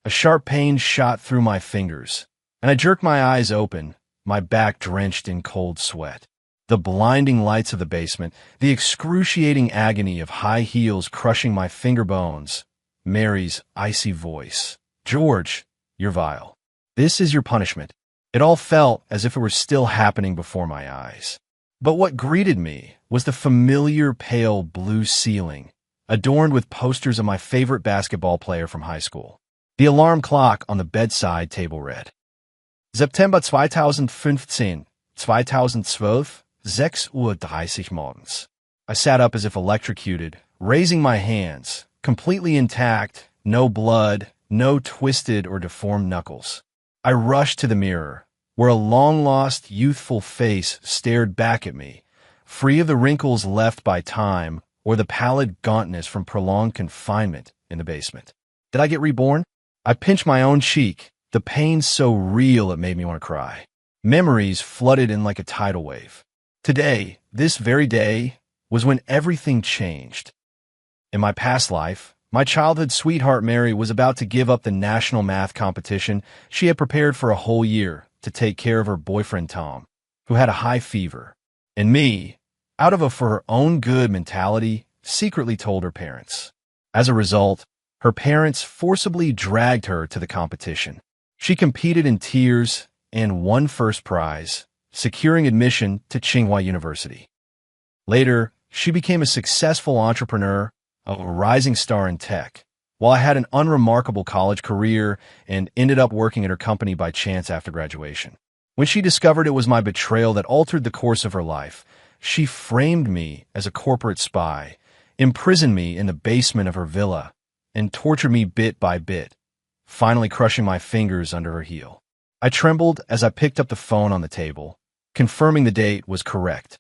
A sharp pain shot through my fingers, and I jerked my eyes open, my back drenched in cold sweat. The blinding lights of the basement, the excruciating agony of high heels crushing my finger bones, Mary's icy voice. "George, you're vile. This is your punishment." It all felt as if it were still happening before my eyes. But what greeted me was the familiar pale blue ceiling, adorned with posters of my favorite basketball player from high school. The alarm clock on the bedside table read, September 2015, 2012, 6:30 morgens. I sat up as if electrocuted, raising my hands, completely intact, no blood, no twisted or deformed knuckles. I rushed to the mirror, where a long-lost, youthful face stared back at me, free of the wrinkles left by time or the pallid gauntness from prolonged confinement in the basement. Did I get reborn? I pinched my own cheek, the pain so real it made me want to cry. Memories flooded in like a tidal wave. Today, this very day, was when everything changed. In my past life, my childhood sweetheart Mary was about to give up the national math competition she had prepared for a whole year to take care of her boyfriend Tom, who had a high fever. And me, out of a for her own good mentality, secretly told her parents. As a result, her parents forcibly dragged her to the competition. She competed in tears and won first prize, securing admission to Tsinghua University. Later, she became a successful entrepreneur, a rising star in tech, while I had an unremarkable college career and ended up working at her company by chance after graduation. When she discovered it was my betrayal that altered the course of her life, she framed me as a corporate spy, imprisoned me in the basement of her villa, and tortured me bit by bit, finally crushing my fingers under her heel. I trembled as I picked up the phone on the table, confirming the date was correct.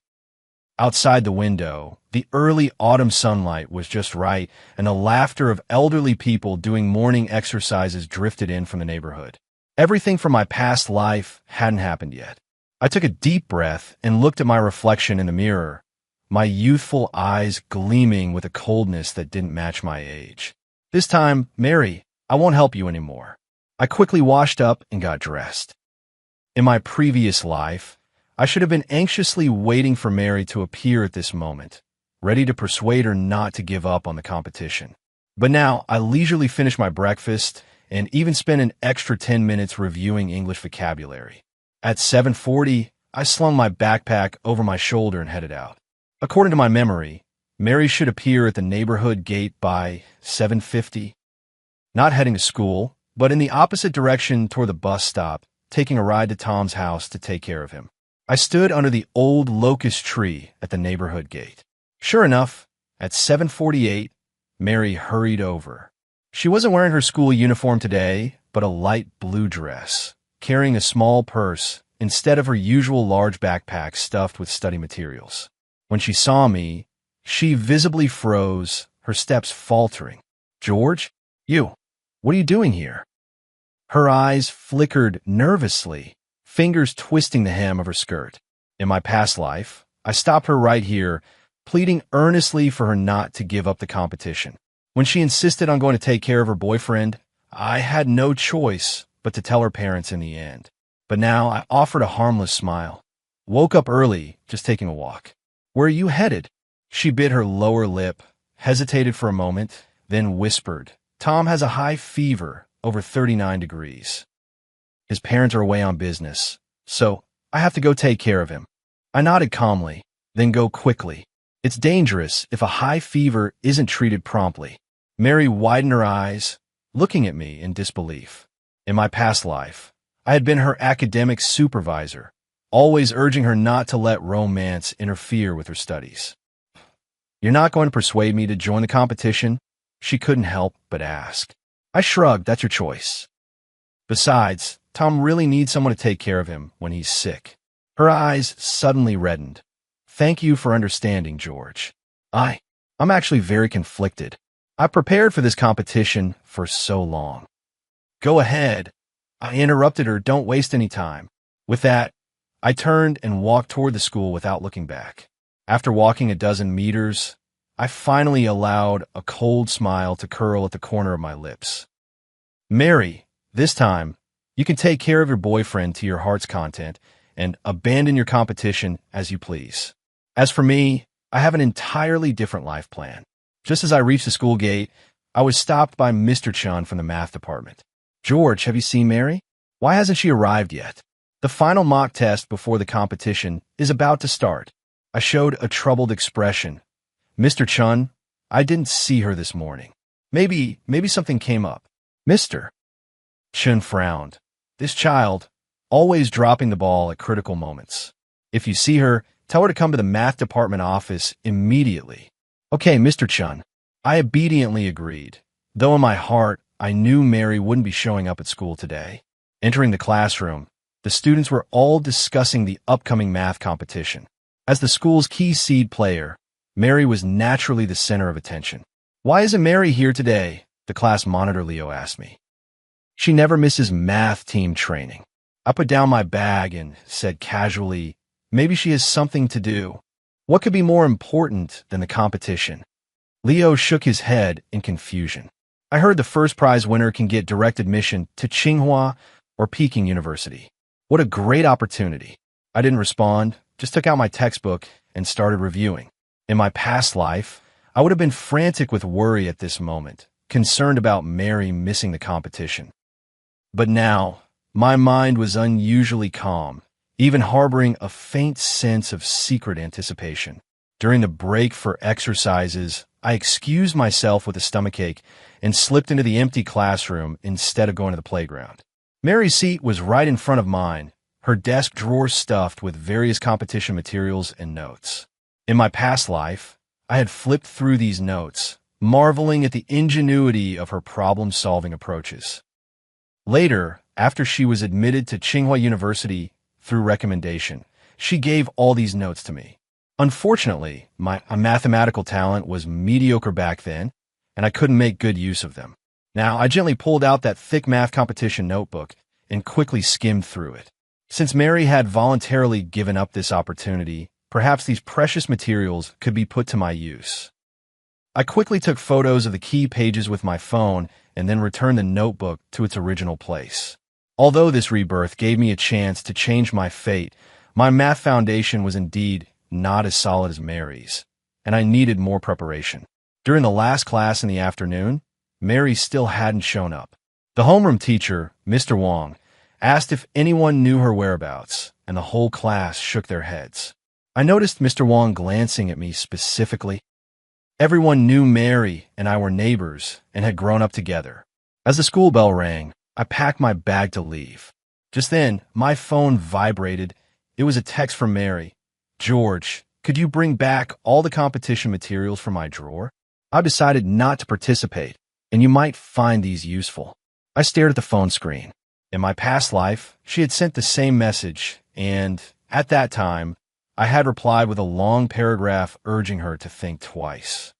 Outside the window, the early autumn sunlight was just right, and the laughter of elderly people doing morning exercises drifted in from the neighborhood. Everything from my past life hadn't happened yet. I took a deep breath and looked at my reflection in the mirror, my youthful eyes gleaming with a coldness that didn't match my age. This time, Mary, I won't help you anymore. I quickly washed up and got dressed. In my previous life, I should have been anxiously waiting for Mary to appear at this moment, ready to persuade her not to give up on the competition. But now, I leisurely finished my breakfast and even spent an extra 10 minutes reviewing English vocabulary. At 7:40, I slung my backpack over my shoulder and headed out. According to my memory, Mary should appear at the neighborhood gate by 7:50. Not heading to school, but in the opposite direction toward the bus stop, taking a ride to Tom's house to take care of him. I stood under the old locust tree at the neighborhood gate. Sure enough, at 7:48, Mary hurried over. She wasn't wearing her school uniform today, but a light blue dress, carrying a small purse instead of her usual large backpack stuffed with study materials. When she saw me, she visibly froze, her steps faltering. "George, what are you doing here?" Her eyes flickered nervously, fingers twisting the hem of her skirt. In my past life, I stopped her right here, pleading earnestly for her not to give up the competition. When she insisted on going to take care of her boyfriend, I had no choice but to tell her parents in the end. But now I offered a harmless smile. "Woke up early, just taking a walk." "Where are you headed?" She bit her lower lip, hesitated for a moment, then whispered, "Tom has a high fever, over 39 degrees. His parents are away on business, so I have to go take care of him." I nodded calmly, then go quickly. It's dangerous if a high fever isn't treated promptly. Mary widened her eyes, looking at me in disbelief. In my past life, I had been her academic supervisor, always urging her not to let romance interfere with her studies. "You're not going to persuade me to join the competition?" She couldn't help but ask. I shrugged. "That's your choice. Besides, Tom really needs someone to take care of him when he's sick." Her eyes suddenly reddened. "Thank you for understanding, George. I'm actually very conflicted. I prepared for this competition for so long." "Go ahead." I interrupted her. "Don't waste any time." With that, I turned and walked toward the school without looking back. After walking a dozen meters, I finally allowed a cold smile to curl at the corner of my lips. Mary, this time, you can take care of your boyfriend to your heart's content and abandon your competition as you please. As for me, I have an entirely different life plan. Just as I reached the school gate, I was stopped by Mr. Chun from the math department. George, have you seen Mary? Why hasn't she arrived yet? The final mock test before the competition is about to start. I showed a troubled expression. Mr. Chun, I didn't see her this morning. Maybe something came up. Mr. Chun frowned. This child, always dropping the ball at critical moments. If you see her, tell her to come to the math department office immediately. Okay, Mr. Chun. I obediently agreed, though in my heart, I knew Mary wouldn't be showing up at school today. Entering the classroom, the students were all discussing the upcoming math competition. As the school's key seed player, Mary was naturally the center of attention. Why isn't Mary here today? The class monitor Leo asked me. She never misses math team training. I put down my bag and said casually, maybe she has something to do. What could be more important than the competition? Leo shook his head in confusion. I heard the first prize winner can get direct admission to Tsinghua or Peking University. What a great opportunity. I didn't respond, just took out my textbook and started reviewing. In my past life, I would have been frantic with worry at this moment, concerned about Mary missing the competition. But now, my mind was unusually calm, even harboring a faint sense of secret anticipation. During the break for exercises, I excused myself with a stomachache and slipped into the empty classroom instead of going to the playground. Mary's seat was right in front of mine, her desk drawer stuffed with various competition materials and notes. In my past life, I had flipped through these notes, marveling at the ingenuity of her problem-solving approaches. Later, after she was admitted to Tsinghua University through recommendation, she gave all these notes to me. Unfortunately, my mathematical talent was mediocre back then, and I couldn't make good use of them. Now, I gently pulled out that thick math competition notebook and quickly skimmed through it. Since Mary had voluntarily given up this opportunity, perhaps these precious materials could be put to my use. I quickly took photos of the key pages with my phone and then returned the notebook to its original place. Although this rebirth gave me a chance to change my fate, my math foundation was indeed not as solid as Mary's, and I needed more preparation. During the last class in the afternoon, Mary still hadn't shown up. The homeroom teacher, Mr. Wong, asked if anyone knew her whereabouts, and the whole class shook their heads. I noticed Mr. Wong glancing at me specifically. Everyone knew Mary and I were neighbors and had grown up together. As the school bell rang, I packed my bag to leave. Just then, my phone vibrated. It was a text from Mary. George, could you bring back all the competition materials from my drawer? I've decided not to participate, and you might find these useful. I stared at the phone screen. In my past life, she had sent the same message, and at that time, I had replied with a long paragraph urging her to think twice.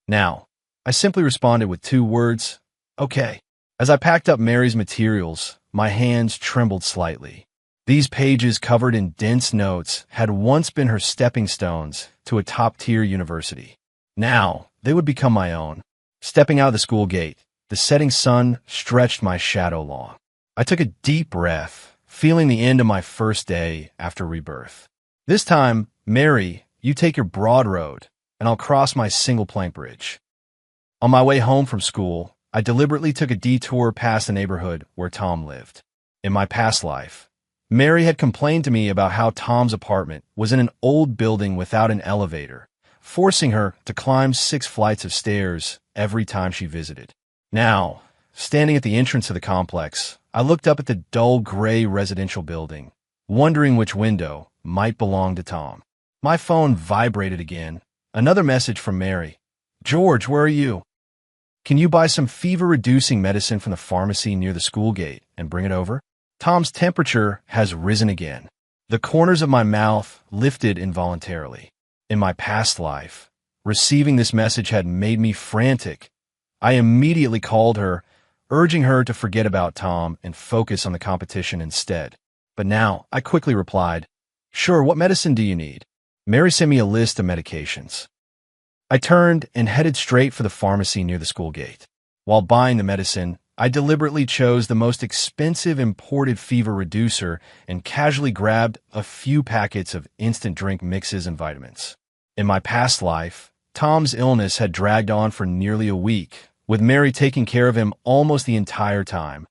Now, I simply responded with 2 words, okay. As I packed up Mary's materials, my hands trembled slightly. These pages covered in dense notes had once been her stepping stones to a top-tier university. Now, they would become my own. Stepping out of the school gate, the setting sun stretched my shadow long. I took a deep breath, feeling the end of my first day after rebirth. This time, Mary, you take your broad road, and I'll cross my single-plank bridge. On my way home from school, I deliberately took a detour past the neighborhood where Tom lived. In my past life, Mary had complained to me about how Tom's apartment was in an old building without an elevator, forcing her to climb 6 flights of stairs every time she visited. Now, standing at the entrance of the complex, I looked up at the dull gray residential building, wondering which window might belong to Tom. My phone vibrated again. Another message from Mary. George, where are you? Can you buy some fever-reducing medicine from the pharmacy near the school gate and bring it over? Tom's temperature has risen again. The corners of my mouth lifted involuntarily. In my past life, receiving this message had made me frantic. I immediately called her, urging her to forget about Tom and focus on the competition instead. But now, I quickly replied, Sure, what medicine do you need? Mary sent me a list of medications. I turned and headed straight for the pharmacy near the school gate. While buying the medicine, I deliberately chose the most expensive imported fever reducer and casually grabbed a few packets of instant drink mixes and vitamins. In my past life, Tom's illness had dragged on for nearly a week, with Mary taking care of him almost the entire time,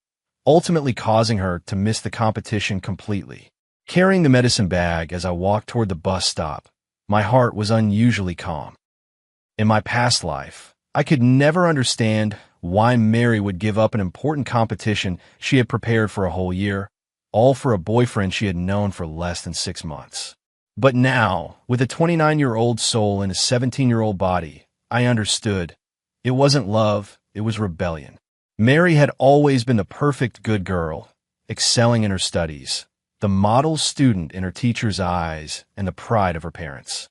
ultimately causing her to miss the competition completely. Carrying the medicine bag as I walked toward the bus stop, my heart was unusually calm. In my past life, I could never understand why Mary would give up an important competition she had prepared for a whole year, all for a boyfriend she had known for less than 6 months. But now, with a 29-year-old soul in a 17-year-old body, I understood. It wasn't love, it was rebellion. Mary had always been the perfect good girl, excelling in her studies, the model student in her teacher's eyes, and the pride of her parents.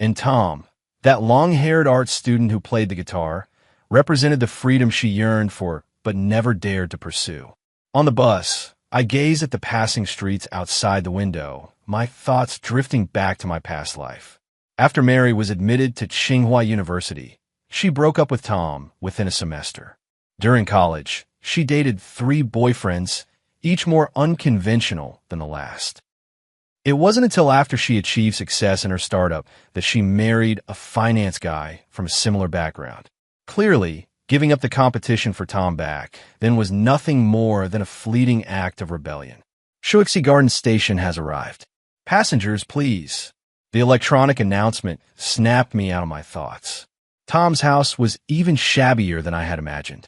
And Tom, that long-haired art student who played the guitar, represented the freedom she yearned for but never dared to pursue. On the bus, I gazed at the passing streets outside the window, my thoughts drifting back to my past life. After Mary was admitted to Tsinghua University, she broke up with Tom within a semester. During college, she dated 3 boyfriends, each more unconventional than the last. It wasn't until after she achieved success in her startup that she married a finance guy from a similar background. Clearly, giving up the competition for Tom back then was nothing more than a fleeting act of rebellion. Shuixi Garden Station has arrived. Passengers, please. The electronic announcement snapped me out of my thoughts. Tom's house was even shabbier than I had imagined.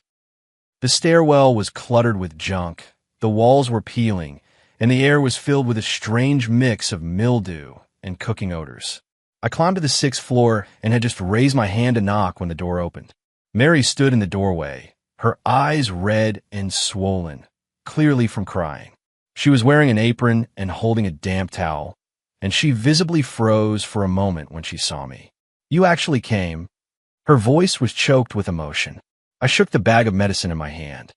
The stairwell was cluttered with junk, the walls were peeling, and the air was filled with a strange mix of mildew and cooking odors. I climbed to the 6th floor and had just raised my hand to knock when the door opened. Mary stood in the doorway, her eyes red and swollen, clearly from crying. She was wearing an apron and holding a damp towel, and she visibly froze for a moment when she saw me. "You actually came." Her voice was choked with emotion. I shook the bag of medicine in my hand.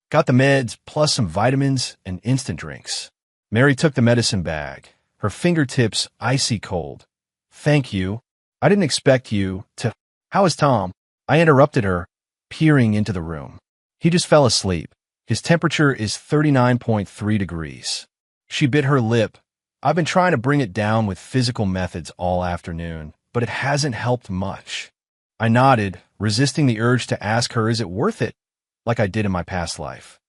"Got the meds, plus some vitamins and instant drinks." Mary took the medicine bag, her fingertips icy cold. "Thank you. I didn't expect you to—" "How is Tom?" I interrupted her, peering into the room. "He just fell asleep. His temperature is 39.3 degrees. She bit her lip. "I've been trying to bring it down with physical methods all afternoon, but it hasn't helped much." I nodded, resisting the urge to ask her, "Is it worth it?" like I did in my past life.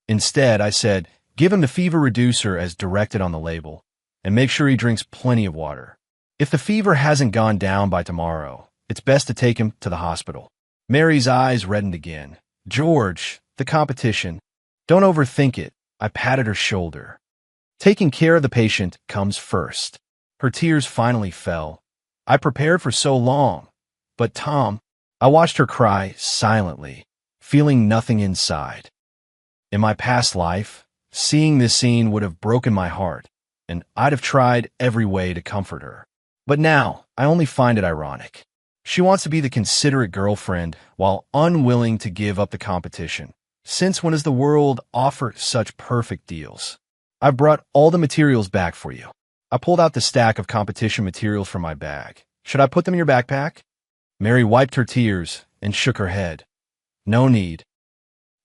Instead, I said, "Give him the fever reducer as directed on the label, and make sure he drinks plenty of water. If the fever hasn't gone down by tomorrow, it's best to take him to the hospital." Mary's eyes reddened again. "George, the competition. Don't overthink it." I patted her shoulder. "Taking care of the patient comes first." Her tears finally fell. "I prepared for so long. But Tom—" I watched her cry silently, feeling nothing inside. In my past life, seeing this scene would have broken my heart, and I'd have tried every way to comfort her. But now, I only find it ironic. She wants to be the considerate girlfriend while unwilling to give up the competition. Since when does the world offer such perfect deals? "I brought all the materials back for you." I pulled out the stack of competition materials from my bag. "Should I put them in your backpack?" Mary wiped her tears and shook her head. "No need.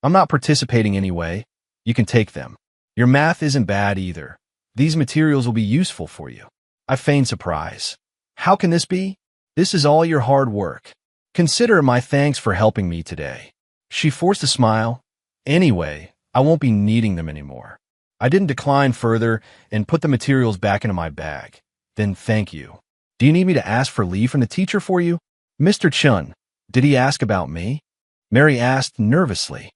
I'm not participating anyway. You can take them. Your math isn't bad either. These materials will be useful for you." I feigned surprise. "How can this be? This is all your hard work. Consider my thanks for helping me today." She forced a smile. "Anyway, I won't be needing them anymore." I didn't decline further and put the materials back into my bag. "Then thank you. Do you need me to ask for leave from the teacher for you?" "Mr. Chun, did he ask about me?" Mary asked nervously.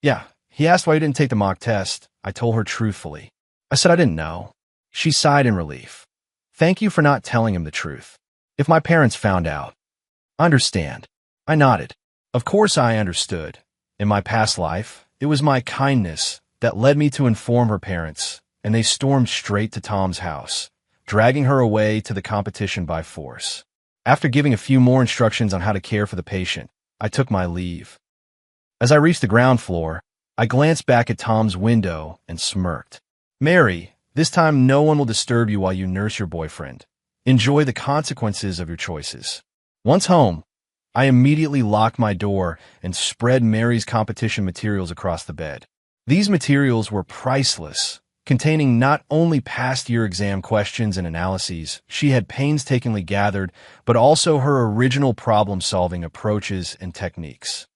"Yeah, he asked why you didn't take the mock test." I told her truthfully. I said I didn't know. She sighed in relief. "Thank you for not telling him the truth. If my parents found out—" "I understand." I nodded. Of course I understood. In my past life, it was my kindness that led me to inform her parents, and they stormed straight to Tom's house, dragging her away to the competition by force. After giving a few more instructions on how to care for the patient, I took my leave. As I reached the ground floor, I glanced back at Tom's window and smirked. "Mary, this time no one will disturb you while you nurse your boyfriend. Enjoy the consequences of your choices." Once home, I immediately locked my door and spread Mary's competition materials across the bed. These materials were priceless, containing not only past year exam questions and analyses she had painstakingly gathered, but also her original problem-solving approaches and techniques.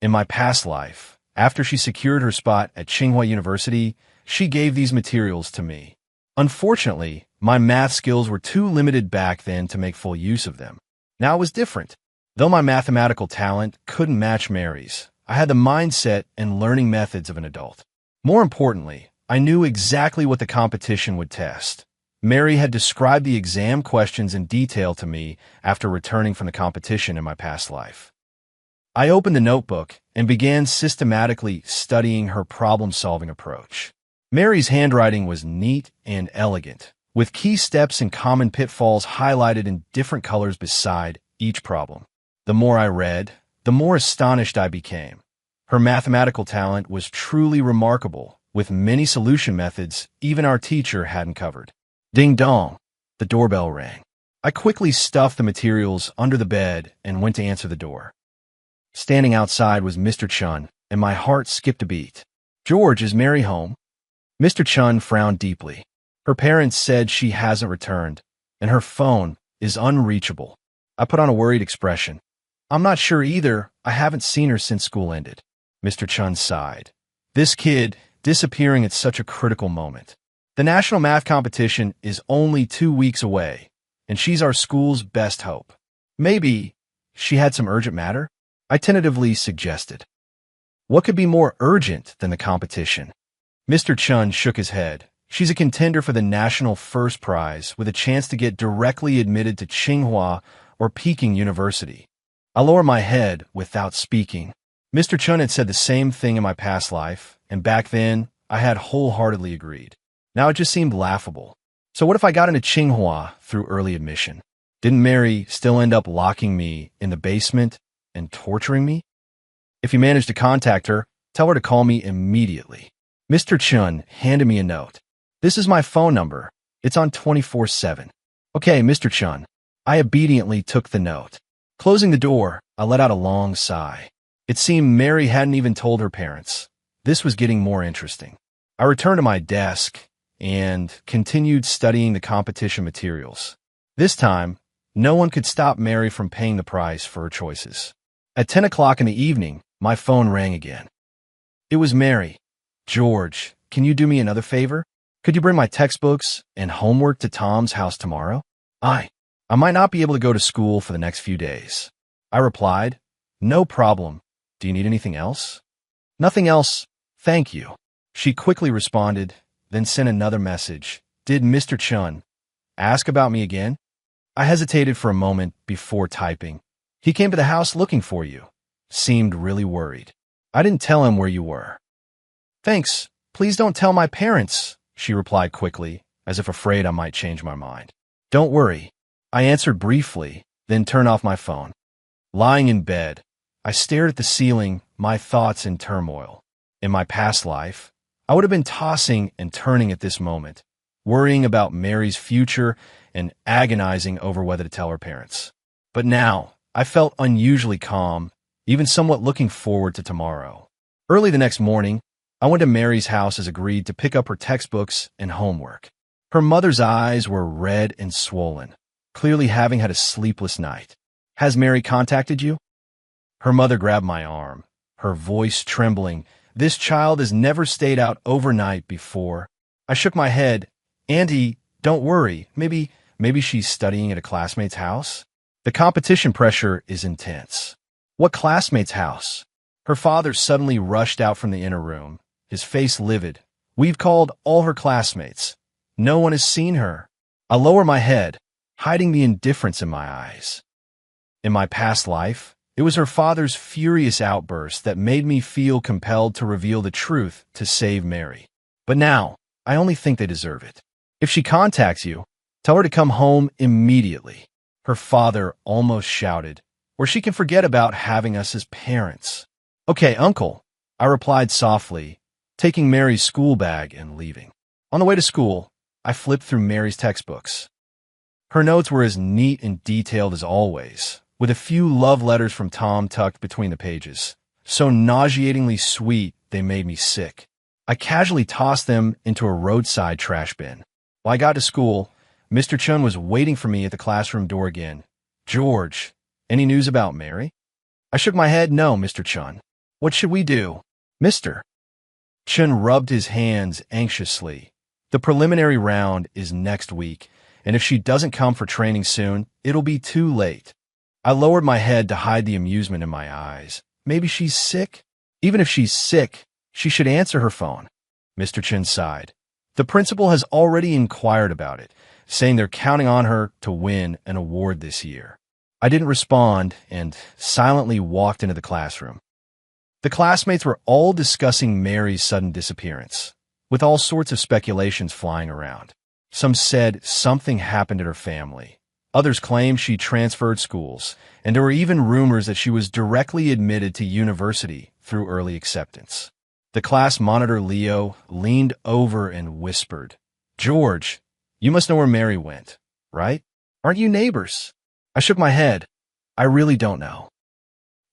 In my past life, after she secured her spot at Tsinghua University, she gave these materials to me. Unfortunately, my math skills were too limited back then to make full use of them. Now it was different. Though my mathematical talent couldn't match Mary's, I had the mindset and learning methods of an adult. More importantly, I knew exactly what the competition would test. Mary had described the exam questions in detail to me after returning from the competition in my past life. I opened the notebook and began systematically studying her problem-solving approach. Mary's handwriting was neat and elegant, with key steps and common pitfalls highlighted in different colors beside each problem. The more I read, the more astonished I became. Her mathematical talent was truly remarkable, with many solution methods even our teacher hadn't covered. Ding dong! The doorbell rang. I quickly stuffed the materials under the bed and went to answer the door. Standing outside was Mr. Chun, and my heart skipped a beat. "George, is Mary home?" Mr. Chun frowned deeply. "Her parents said she hasn't returned, and her phone is unreachable." I put on a worried expression. "I'm not sure either. I haven't seen her since school ended." Mr. Chun sighed. This kid disappearing at such a critical moment. The national math competition is only 2 weeks away, and she's our school's best hope. Maybe she had some urgent matter? I tentatively suggested. What could be more urgent than the competition? Mr. Chun shook his head. She's a contender for the national first prize with a chance to get directly admitted to Tsinghua or Peking University. I lowered my head without speaking. Mr. Chun had said the same thing in my past life, and back then, I had wholeheartedly agreed. Now it just seemed laughable. So what if I got into Tsinghua through early admission? Didn't Mary still end up locking me in the basement and torturing me? If you manage to contact her, tell her to call me immediately. Mr. Chun handed me a note. "This is my phone number. It's on 24/7. Okay, Mr. Chun." I obediently took the note. Closing the door, I let out a long sigh. It seemed Mary hadn't even told her parents. This was getting more interesting. I returned to my desk and continued studying the competition materials. This time, no one could stop Mary from paying the price for her choices. At 10 o'clock in the evening, my phone rang again. It was Mary. "George, can you do me another favor? Could you bring my textbooks and homework to Tom's house tomorrow? I might not be able to go to school for the next few days." I replied, "No problem. Do you need anything else?" "Nothing else, thank you." She quickly responded, then sent another message. "Did Mr. Chun ask about me again?" I hesitated for a moment before typing. "He came to the house looking for you. Seemed really worried. I didn't tell him where you were." "Thanks. Please don't tell my parents," she replied quickly, as if afraid I might change my mind. "Don't worry." I answered briefly, then turned off my phone. Lying in bed, I stared at the ceiling, my thoughts in turmoil. In my past life, I would have been tossing and turning at this moment, worrying about Mary's future and agonizing over whether to tell her parents. But now, I felt unusually calm, even somewhat looking forward to tomorrow. Early the next morning, I went to Mary's house as agreed to pick up her textbooks and homework. Her mother's eyes were red and swollen, clearly having had a sleepless night. "Has Mary contacted you?" Her mother grabbed my arm, her voice trembling. "This child has never stayed out overnight before." I shook my head. "Auntie, don't worry. Maybe she's studying at a classmate's house." The competition pressure is intense. "What classmate's house?" Her father suddenly rushed out from the inner room, his face livid. "We've called all her classmates. No one has seen her." I lower my head, hiding the indifference in my eyes. In my past life, it was her father's furious outburst that made me feel compelled to reveal the truth to save Mary. But now, I only think they deserve it. "If she contacts you, tell her to come home immediately," her father almost shouted, "or she can forget about having us as parents." "Okay, Uncle," I replied softly, taking Mary's school bag and leaving. On the way to school, I flipped through Mary's textbooks. Her notes were as neat and detailed as always, with a few love letters from Tom tucked between the pages. So nauseatingly sweet, they made me sick. I casually tossed them into a roadside trash bin. While I got to school, Mr. Chun was waiting for me at the classroom door again. "George, any news about Mary?" I shook my head. "No, Mr. Chun." "What should we do?" "Mr. Chun rubbed his hands anxiously. "The preliminary round is next week, and if she doesn't come for training soon, it'll be too late." I lowered my head to hide the amusement in my eyes. Maybe she's sick? Even if she's sick, she should answer her phone. Mr. Chin sighed. "The principal has already inquired about it, saying they're counting on her to win an award this year." I didn't respond and silently walked into the classroom. The classmates were all discussing Mary's sudden disappearance, with all sorts of speculations flying around. Some said something happened at her family. Others claimed she transferred schools, and there were even rumors that she was directly admitted to university through early acceptance. The class monitor, Leo, leaned over and whispered, "George, you must know where Mary went, right? Aren't you neighbors?" I shook my head. "I really don't know."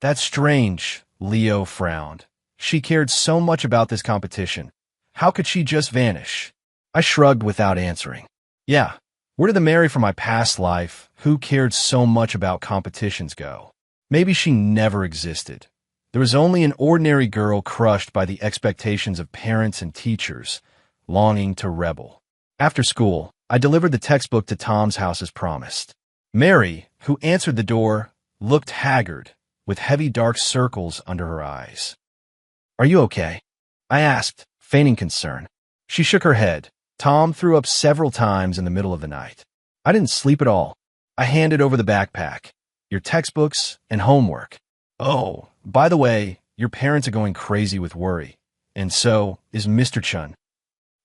"That's strange," Leo frowned. "She cared so much about this competition. How could she just vanish?" I shrugged without answering. "Yeah, where did the Mary from my past life, who cared so much about competitions, go? Maybe she never existed. There was only an ordinary girl crushed by the expectations of parents and teachers, longing to rebel." After school, I delivered the textbook to Tom's house as promised. Mary, who answered the door, looked haggard, with heavy dark circles under her eyes. "Are you okay?" I asked, feigning concern. She shook her head. "Tom threw up several times in the middle of the night. I didn't sleep at all." I handed over the backpack. "Your textbooks and homework. Oh, by the way, your parents are going crazy with worry. And so is Mr. Chun."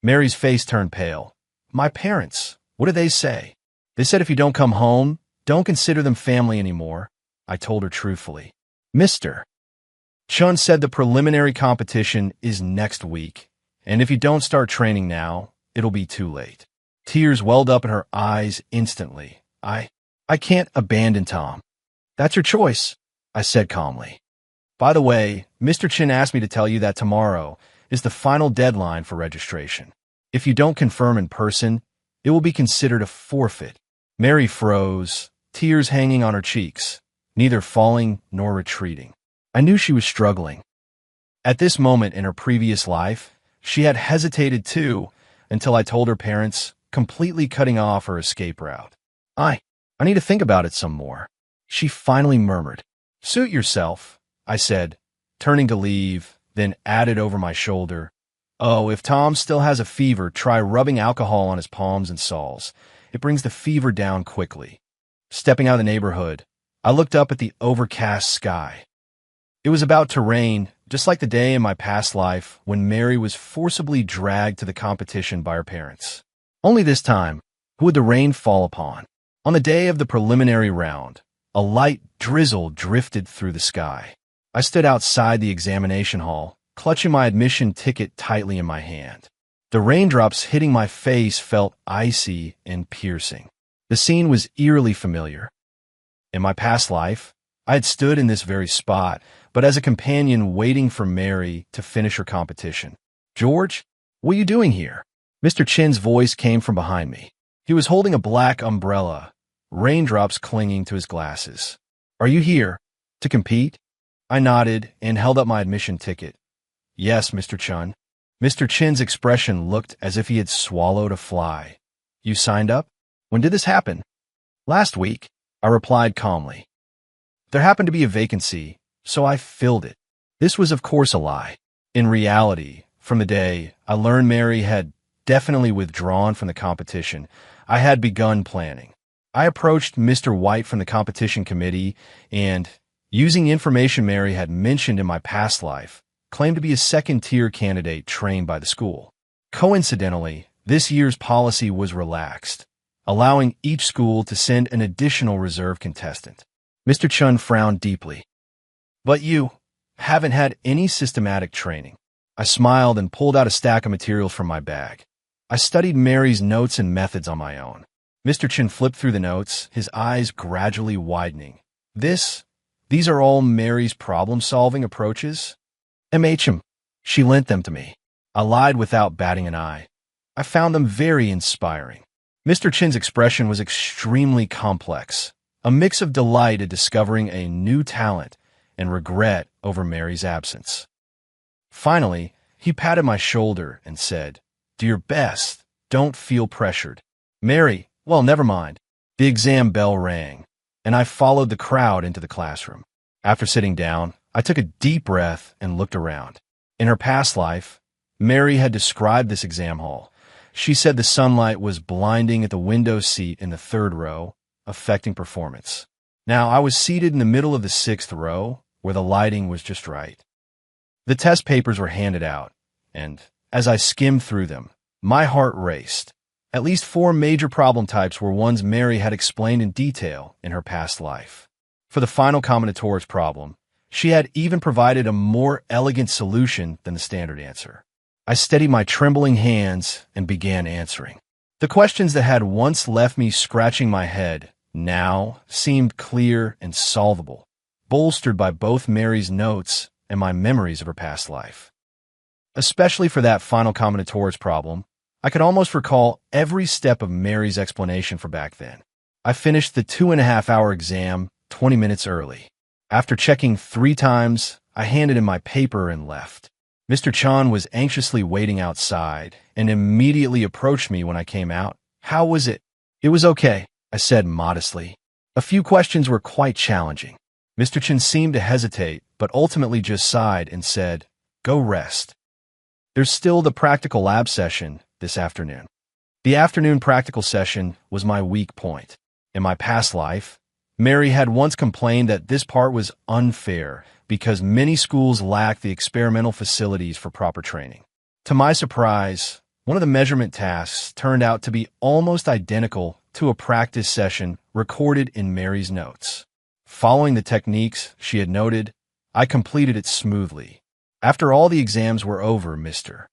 Mary's face turned pale. "My parents, what do they say?" "They said if you don't come home, don't consider them family anymore," I told her truthfully. "Mr. Chun said the preliminary competition is next week, and if you don't start training now, it'll be too late." Tears welled up in her eyes instantly. I can't abandon Tom." "That's your choice," I said calmly. "By the way, Mr. Chin asked me to tell you that tomorrow is the final deadline for registration. If you don't confirm in person, it will be considered a forfeit." Mary froze, tears hanging on her cheeks, neither falling nor retreating. I knew she was struggling. At this moment in her previous life, she had hesitated too, until I told her parents, completely cutting off her escape route. I need to think about it some more." She finally murmured. "Suit yourself," I said, turning to leave, then added over my shoulder, "Oh, if Tom still has a fever, try rubbing alcohol on his palms and soles. It brings the fever down quickly." Stepping out of the neighborhood, I looked up at the overcast sky. It was about to rain, just like the day in my past life when Mary was forcibly dragged to the competition by her parents. Only this time, who would the rain fall upon? On the day of the preliminary round, a light drizzle drifted through the sky. I stood outside the examination hall, clutching my admission ticket tightly in my hand. The raindrops hitting my face felt icy and piercing. The scene was eerily familiar. In my past life, I had stood in this very spot, but as a companion waiting for Mary to finish her competition. "George, what are you doing here?" Mr. Chin's voice came from behind me. He was holding a black umbrella, raindrops clinging to his glasses. "Are you here to compete?" I nodded and held up my admission ticket. "Yes, Mr. Chun." Mr. Chin's expression looked as if he had swallowed a fly. "You signed up? When did this happen?" "Last week," I replied calmly. "There happened to be a vacancy, so I filled it." This was of course a lie. In reality, from the day I learned Mary had definitely withdrawn from the competition, I had begun planning. I approached Mr. White from the competition committee and, using information Mary had mentioned in my past life, claimed to be a second-tier candidate trained by the school. Coincidentally, this year's policy was relaxed, allowing each school to send an additional reserve contestant. Mr. Chun frowned deeply. "But you haven't had any systematic training." I smiled and pulled out a stack of materials from my bag. I studied Mary's notes and methods on my own. Mr. Chin flipped through the notes, his eyes gradually widening. This, these are all Mary's problem-solving approaches? MHM. She lent them to me. I lied without batting an eye. I found them very inspiring. Mr. Chin's expression was extremely complex, a mix of delight at discovering a new talent and regret over Mary's absence. Finally, he patted my shoulder and said, "Do your best. Don't feel pressured." Mary, well, never mind. The exam bell rang, and I followed the crowd into the classroom. After sitting down, I took a deep breath and looked around. In her past life, Mary had described this exam hall. She said the sunlight was blinding at the window seat in the 3rd row, affecting performance. Now, I was seated in the middle of the 6th row, where the lighting was just right. The test papers were handed out, and as I skimmed through them, my heart raced. At least 4 major problem types were ones Mary had explained in detail in her past life. For the final combinatorics problem, she had even provided a more elegant solution than the standard answer. I steadied my trembling hands and began answering. The questions that had once left me scratching my head now seemed clear and solvable, bolstered by both Mary's notes and my memories of her past life. Especially for that final combinatorics problem, I could almost recall every step of Mary's explanation for back then. I finished the 2.5-hour exam 20 minutes early. After checking 3 times, I handed in my paper and left. Mr. Chan was anxiously waiting outside and immediately approached me when I came out. "How was it?" "It was okay," I said modestly. "A few questions were quite challenging." Mr. Chan seemed to hesitate, but ultimately just sighed and said, "Go rest. There's still the practical lab session this afternoon." The afternoon practical session was my weak point. In my past life, Mary had once complained that this part was unfair because many schools lacked the experimental facilities for proper training. To my surprise, one of the measurement tasks turned out to be almost identical to a practice session recorded in Mary's notes. Following the techniques she had noted, I completed it smoothly. After all the exams were over, Mr.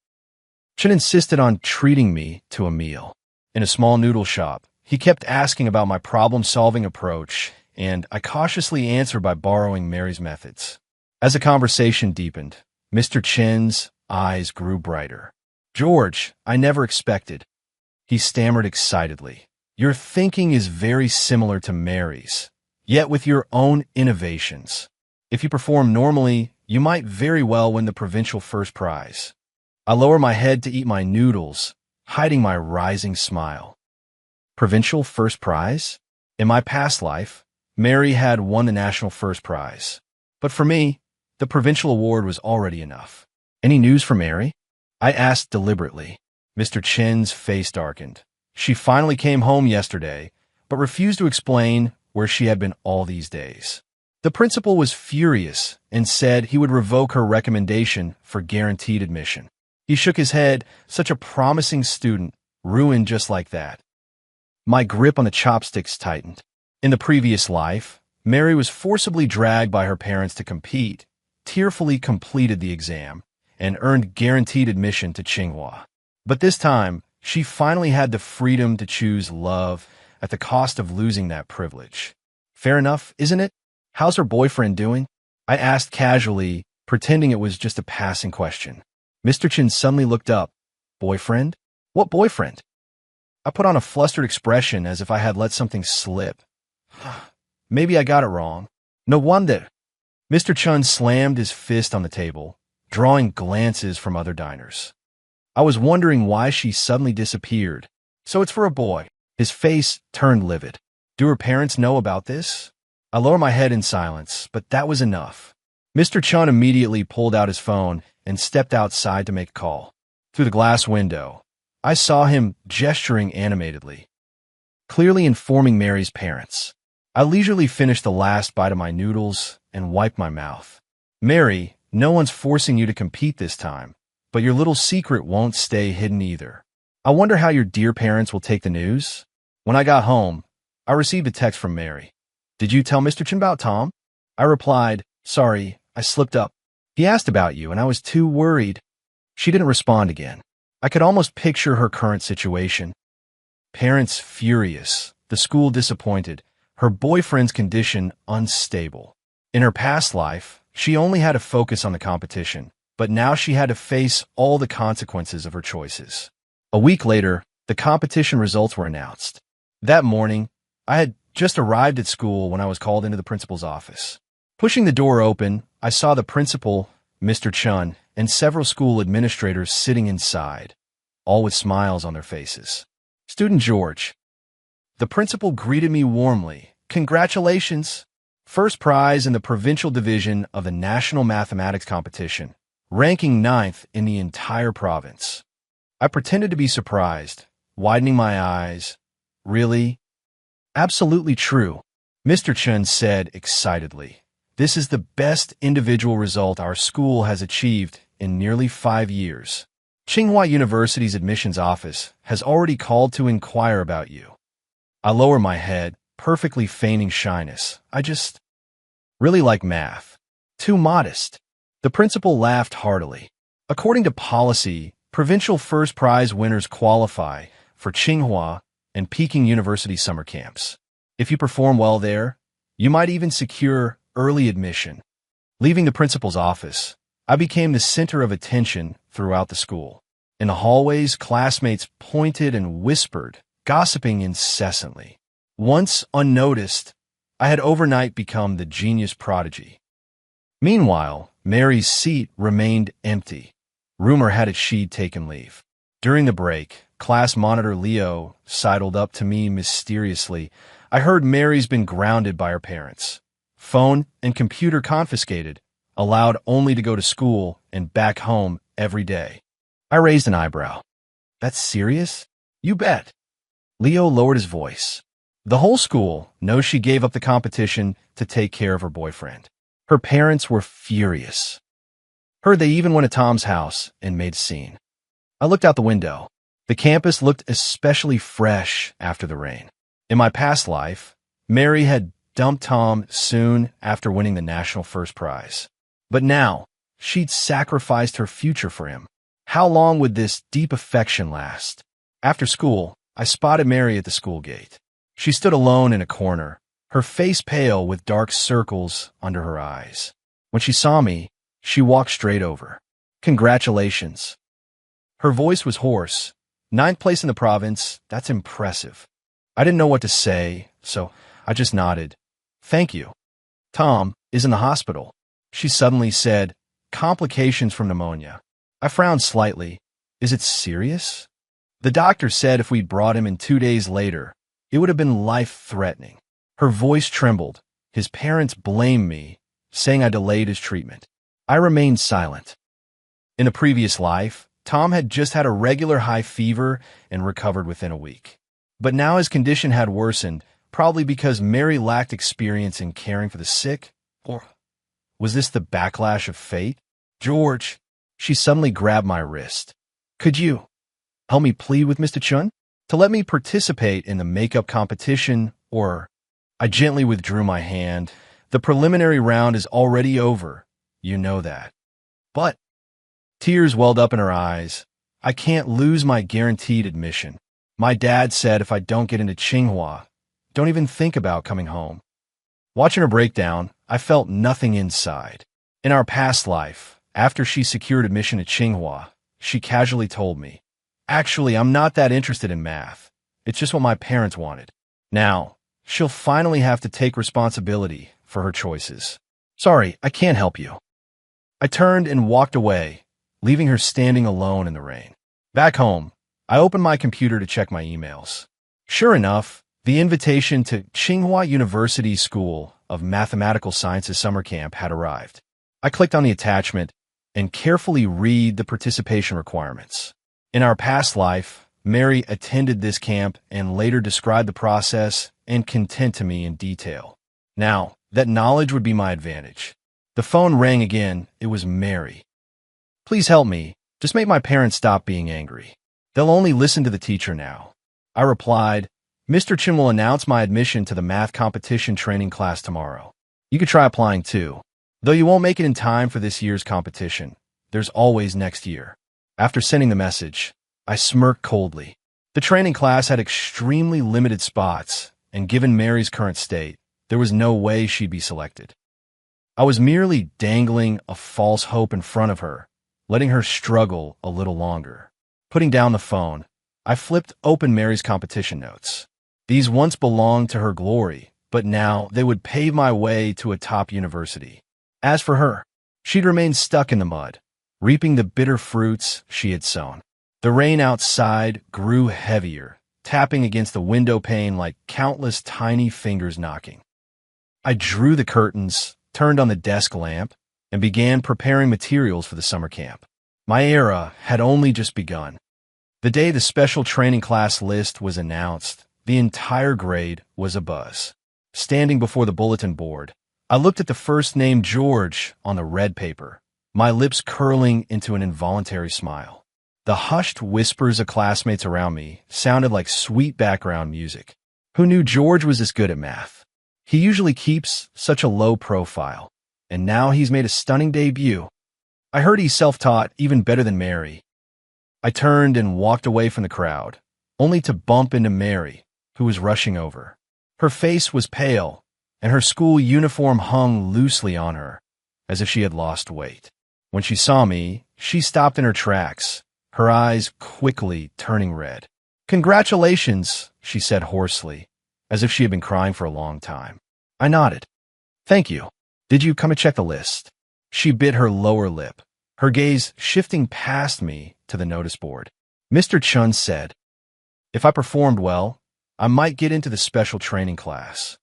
Chin insisted on treating me to a meal. In a small noodle shop, he kept asking about my problem-solving approach, and I cautiously answered by borrowing Mary's methods. As the conversation deepened, Mr. Chin's eyes grew brighter. "George, I never expected," he stammered excitedly. "Your thinking is very similar to Mary's, yet with your own innovations. If you perform normally, you might very well win the provincial first prize." I lowered my head to eat my noodles, hiding my rising smile. Provincial first prize? In my past life, Mary had won the national first prize. But for me, the provincial award was already enough. "Any news for Mary?" I asked deliberately. Mr. Chin's face darkened. She finally came home yesterday, but refused to explain where she had been all these days. The principal was furious and said he would revoke her recommendation for guaranteed admission. He shook his head, such a promising student, ruined just like that. My grip on the chopsticks tightened. In the previous life, Mary was forcibly dragged by her parents to compete, tearfully completed the exam, and earned guaranteed admission to Tsinghua. But this time, she finally had the freedom to choose love at the cost of losing that privilege. Fair enough, isn't it? "How's her boyfriend doing?" I asked casually, pretending it was just a passing question. Mr. Chin suddenly looked up. "Boyfriend? What boyfriend?" I put on a flustered expression as if I had let something slip. Maybe I got it wrong. "No wonder." Mr. Chun slammed his fist on the table, drawing glances from other diners. I was wondering why she suddenly disappeared. "So it's for a boy." His face turned livid. "Do her parents know about this?" I lowered my head in silence, but that was enough. Mr. Chun immediately pulled out his phone and stepped outside to make a call. Through the glass window, I saw him gesturing animatedly, clearly informing Mary's parents. I leisurely finished the last bite of my noodles and wiped my mouth. "Mary, no one's forcing you to compete this time, but your little secret won't stay hidden either. I wonder how your dear parents will take the news." When I got home, I received a text from Mary. "Did you tell Mr. Chin about Tom?" I replied, "Sorry, I slipped up. He asked about you, and I was too worried." She didn't respond again. I could almost picture her current situation. Parents furious, the school disappointed, her boyfriend's condition unstable. In her past life, she only had to focus on the competition, but now she had to face all the consequences of her choices. A week later, the competition results were announced. That morning, I had just arrived at school when I was called into the principal's office. Pushing the door open, I saw the principal, Mr. Chun, and several school administrators sitting inside, all with smiles on their faces. Student George. The principal greeted me warmly. Congratulations! First prize in the provincial division of the National Mathematics Competition, ranking 9th in the entire province. I pretended to be surprised, widening my eyes. Really? Absolutely true, Mr. Chun said excitedly. This is the best individual result our school has achieved in nearly 5 years. Tsinghua University's admissions office has already called to inquire about you. I lower my head, perfectly feigning shyness. I just really like math. Too modest. The principal laughed heartily. According to policy, provincial first prize winners qualify for Tsinghua and Peking University summer camps. If you perform well there, you might even secure early admission. Leaving the principal's office, I became the center of attention throughout the school. In the hallways, classmates pointed and whispered, gossiping incessantly. Once unnoticed, I had overnight become the genius prodigy. Meanwhile, Mary's seat remained empty. Rumor had it she'd taken leave. During the break, class monitor Leo sidled up to me mysteriously. I heard Mary's been grounded by her parents. Phone and computer confiscated, allowed only to go to school and back home every day. I raised an eyebrow. That's serious? You bet. Leo lowered his voice. The whole school knows she gave up the competition to take care of her boyfriend. Her parents were furious. Heard they even went to Tom's house and made a scene. I looked out the window. The campus looked especially fresh after the rain. In my past life, Mary had dumped Tom soon after winning the national first prize. But now, she'd sacrificed her future for him. How long would this deep affection last? After school, I spotted Mary at the school gate. She stood alone in a corner, her face pale with dark circles under her eyes. When she saw me, she walked straight over. Congratulations. Her voice was hoarse. 9th place in the province, that's impressive. I didn't know what to say, so I just nodded. Thank you. Tom is in the hospital. She suddenly said, complications from pneumonia. I frowned slightly. Is it serious? The doctor said if we'd brought him in 2 days later, it would have been life-threatening. Her voice trembled. His parents blamed me, saying I delayed his treatment. I remained silent. In a previous life, Tom had just had a regular high fever and recovered within a week. But now his condition had worsened, probably because Mary lacked experience in caring for the sick, or was this the backlash of fate? George, she suddenly grabbed my wrist. Could you help me plead with Mr. Chun to let me participate in the makeup competition, or? I gently withdrew my hand. The preliminary round is already over. You know that. But tears welled up in her eyes. I can't lose my guaranteed admission. My dad said if I don't get into Tsinghua, don't even think about coming home. Watching her break down, I felt nothing inside. In our past life, after she secured admission to Tsinghua, she casually told me, actually, I'm not that interested in math. It's just what my parents wanted. Now, she'll finally have to take responsibility for her choices. Sorry, I can't help you. I turned and walked away, leaving her standing alone in the rain. Back home, I opened my computer to check my emails. Sure enough, the invitation to Tsinghua University School of Mathematical Sciences summer camp had arrived. I clicked on the attachment and carefully read the participation requirements. In our past life, Mary attended this camp and later described the process and content to me in detail. Now, that knowledge would be my advantage. The phone rang again. It was Mary. Please help me. Just make my parents stop being angry. They'll only listen to the teacher now. I replied, Mr. Chin will announce my admission to the math competition training class tomorrow. You could try applying too. Though you won't make it in time for this year's competition, there's always next year. After sending the message, I smirked coldly. The training class had extremely limited spots, and given Mary's current state, there was no way she'd be selected. I was merely dangling a false hope in front of her, letting her struggle a little longer. Putting down the phone, I flipped open Mary's competition notes. These once belonged to her glory, but now they would pave my way to a top university. As for her, she'd remained stuck in the mud, reaping the bitter fruits she had sown. The rain outside grew heavier, tapping against the window pane like countless tiny fingers knocking. I drew the curtains, turned on the desk lamp, and began preparing materials for the summer camp. My era had only just begun. The day the special training class list was announced, the entire grade was abuzz. Standing before the bulletin board, I looked at the first name George on the red paper, my lips curling into an involuntary smile. The hushed whispers of classmates around me sounded like sweet background music. Who knew George was this good at math? He usually keeps such a low profile, and now he's made a stunning debut. I heard he's self-taught, even better than Mary. I turned and walked away from the crowd, only to bump into Mary, who was rushing over. Her face was pale, and her school uniform hung loosely on her, as if she had lost weight. When she saw me, she stopped in her tracks, her eyes quickly turning red. "Congratulations," she said hoarsely, as if she had been crying for a long time. I nodded. "Thank you. Did you come and check the list?" She bit her lower lip, her gaze shifting past me to the notice board. Mr. Chun said, if I performed well, I might get into the special training class.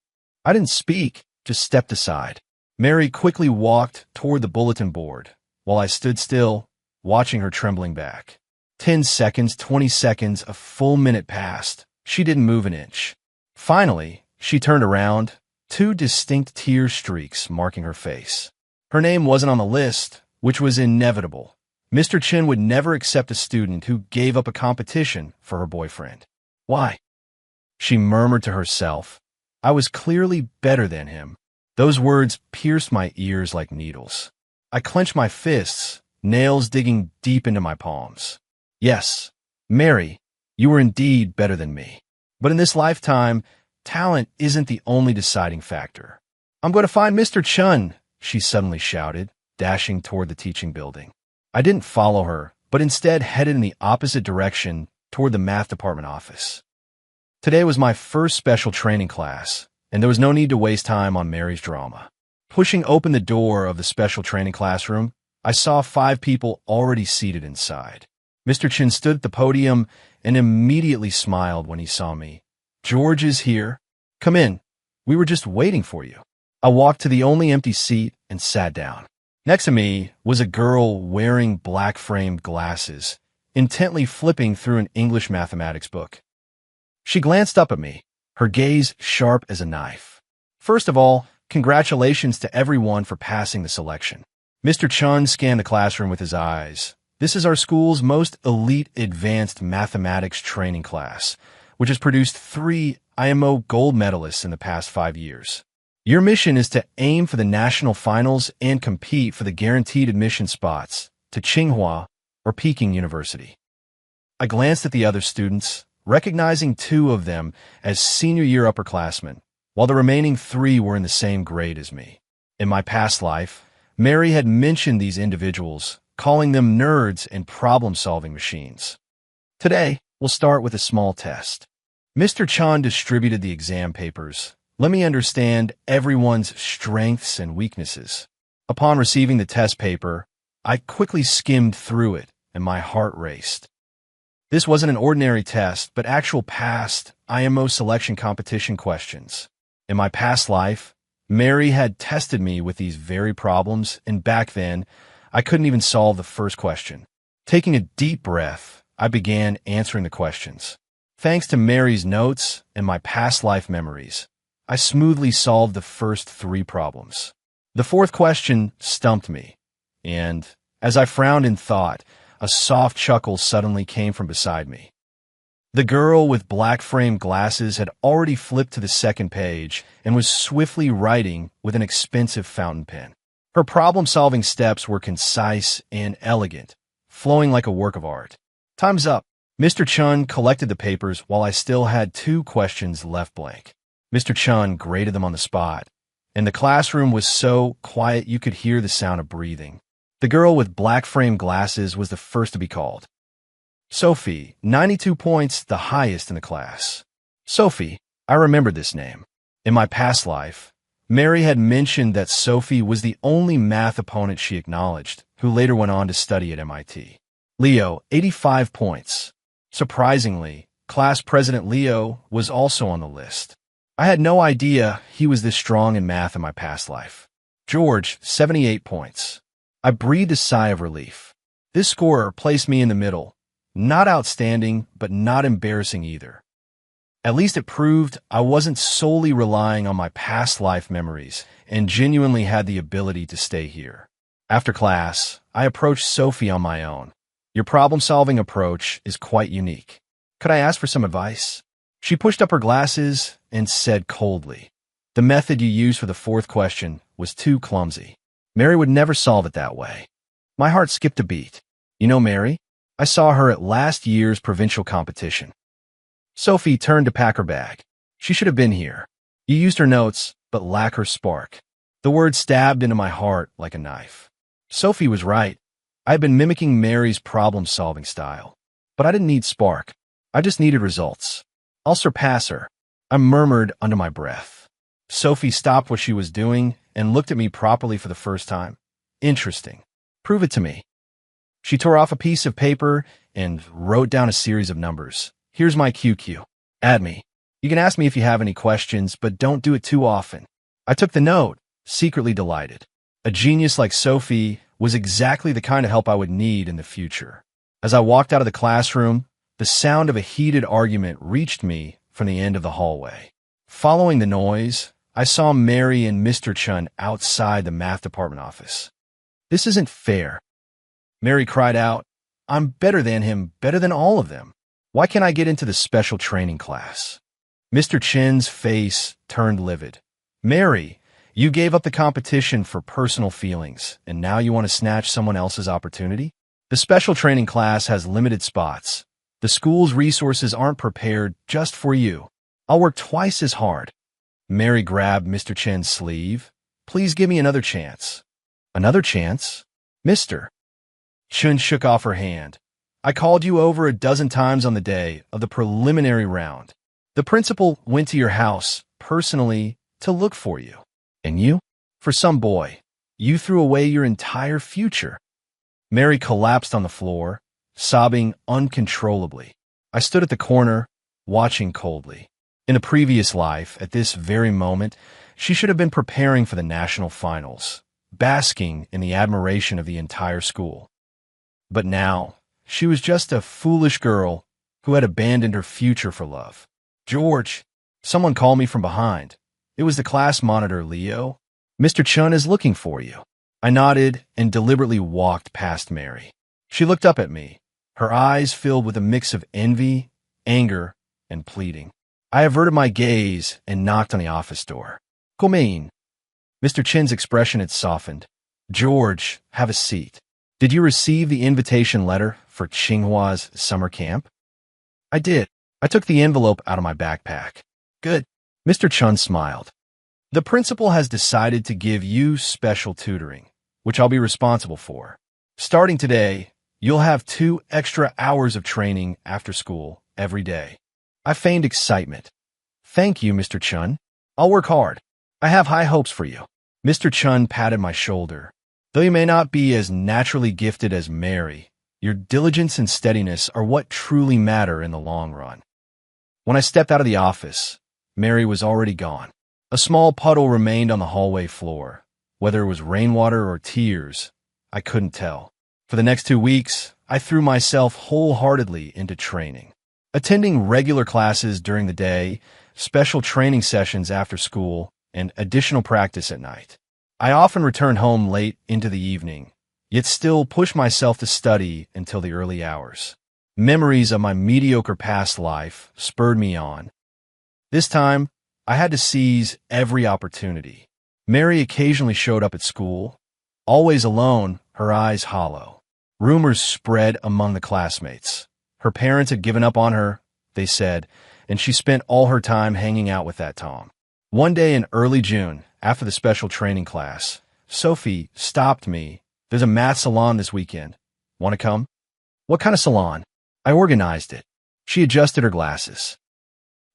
I didn't speak, just stepped aside. Mary quickly walked toward the bulletin board, while I stood still, watching her trembling back. 10 seconds, 20 seconds, a full minute passed. She didn't move an inch. Finally, she turned around, 2 distinct tear streaks marking her face. Her name wasn't on the list, which was inevitable. Mr. Chin would never accept a student who gave up a competition for her boyfriend. Why? She murmured to herself. I was clearly better than him. Those words pierced my ears like needles. I clenched my fists, nails digging deep into my palms. Yes, Mary, you were indeed better than me. But in this lifetime, talent isn't the only deciding factor. I'm going to find Mr. Chun, she suddenly shouted, dashing toward the teaching building. I didn't follow her, but instead headed in the opposite direction toward the math department office. Today was my first special training class, and there was no need to waste time on Mary's drama. Pushing open the door of the special training classroom, I saw 5 people already seated inside. Mr. Chin stood at the podium and immediately smiled when he saw me. George is here. Come in. We were just waiting for you. I walked to the only empty seat and sat down. Next to me was a girl wearing black-framed glasses, intently flipping through an English mathematics book. She glanced up at me, her gaze sharp as a knife. First of all, congratulations to everyone for passing the selection. Mr. Chun scanned the classroom with his eyes. This is our school's most elite advanced mathematics training class, which has produced 3 IMO gold medalists in the past 5 years. Your mission is to aim for the national finals and compete for the guaranteed admission spots to Tsinghua or Peking University. I glanced at the other students, recognizing 2 of them as senior year upperclassmen, while the remaining 3 were in the same grade as me. In my past life, Mary had mentioned these individuals, calling them nerds and problem-solving machines. Today, we'll start with a small test. Mr. Chan distributed the exam papers. Let me understand everyone's strengths and weaknesses. Upon receiving the test paper, I quickly skimmed through it, and my heart raced. This wasn't an ordinary test, but actual past IMO selection competition questions. In my past life, Mary had tested me with these very problems, and back then, I couldn't even solve the first question. Taking a deep breath, I began answering the questions. Thanks to Mary's notes and my past life memories, I smoothly solved the first 3 problems. The 4th question stumped me, and as I frowned in thought, a soft chuckle suddenly came from beside me. The girl with black-framed glasses had already flipped to the 2nd page and was swiftly writing with an expensive fountain pen. Her problem-solving steps were concise and elegant, flowing like a work of art. Time's up. Mr. Chun collected the papers while I still had 2 questions left blank. Mr. Chun graded them on the spot, and the classroom was so quiet you could hear the sound of breathing. The girl with black-framed glasses was the first to be called. Sophie, 92 points, the highest in the class. Sophie, I remembered this name. In my past life, Mary had mentioned that Sophie was the only math opponent she acknowledged, who later went on to study at MIT. Leo, 85 points. Surprisingly, class president Leo was also on the list. I had no idea he was this strong in math in my past life. George, 78 points. I breathed a sigh of relief. This score placed me in the middle. Not outstanding, but not embarrassing either. At least it proved I wasn't solely relying on my past life memories and genuinely had the ability to stay here. After class, I approached Sophie on my own. Your problem-solving approach is quite unique. Could I ask for some advice? She pushed up her glasses and said coldly, the method you used for the fourth question was too clumsy. Mary would never solve it that way. My heart skipped a beat. You know Mary? I saw her at last year's provincial competition. Sophie turned to pack her bag. She should have been here. You used her notes, but lack her spark. The word stabbed into my heart like a knife. Sophie was right. I had been mimicking Mary's problem-solving style. But I didn't need spark. I just needed results. I'll surpass her, I murmured under my breath. Sophie stopped what she was doing and looked at me properly for the first time. Interesting. Prove it to me. She tore off a piece of paper and wrote down a series of numbers. Here's my QQ. Add me. You can ask me if you have any questions, but don't do it too often. I took the note, secretly delighted. A genius like Sophie was exactly the kind of help I would need in the future. As I walked out of the classroom, the sound of a heated argument reached me from the end of the hallway. Following the noise, I saw Mary and Mr. Chun outside the math department office. This isn't fair. Mary cried out, I'm better than him, better than all of them. Why can't I get into the special training class? Mr. Chin's face turned livid. Mary, you gave up the competition for personal feelings, and now you want to snatch someone else's opportunity? The special training class has limited spots. The school's resources aren't prepared just for you. I'll work twice as hard. Mary grabbed Mr. Chin's sleeve. Please give me another chance. Another chance? Mr. Chun shook off her hand. I called you over a dozen times on the day of the preliminary round. The principal went to your house, personally, to look for you. And you? For some boy, you threw away your entire future. Mary collapsed on the floor, sobbing uncontrollably. I stood at the corner, watching coldly. In a previous life, at this very moment, she should have been preparing for the national finals, basking in the admiration of the entire school. But now, she was just a foolish girl who had abandoned her future for love. George, someone called me from behind. It was the class monitor, Leo. Mr. Chun is looking for you. I nodded and deliberately walked past Mary. She looked up at me, her eyes filled with a mix of envy, anger, and pleading. I averted my gaze and knocked on the office door. Come in. Mr. Chin's expression had softened. George, have a seat. Did you receive the invitation letter for Tsinghua's summer camp? I did. I took the envelope out of my backpack. Good. Mr. Chun smiled. The principal has decided to give you special tutoring, which I'll be responsible for. Starting today, you'll have 2 extra hours of training after school every day. I feigned excitement. Thank you, Mr. Chun. I'll work hard. I have high hopes for you. Mr. Chun patted my shoulder. Though you may not be as naturally gifted as Mary, your diligence and steadiness are what truly matter in the long run. When I stepped out of the office, Mary was already gone. A small puddle remained on the hallway floor. Whether it was rainwater or tears, I couldn't tell. For the next 2 weeks, I threw myself wholeheartedly into training. Attending regular classes during the day, special training sessions after school, and additional practice at night. I often returned home late into the evening, yet still pushed myself to study until the early hours. Memories of my mediocre past life spurred me on. This time, I had to seize every opportunity. Mary occasionally showed up at school, always alone, her eyes hollow. Rumors spread among the classmates. Her parents had given up on her, they said, and she spent all her time hanging out with that Tom. One day in early June, after the special training class, Sophie stopped me. There's a math salon this weekend. Want to come? What kind of salon? I organized it. She adjusted her glasses.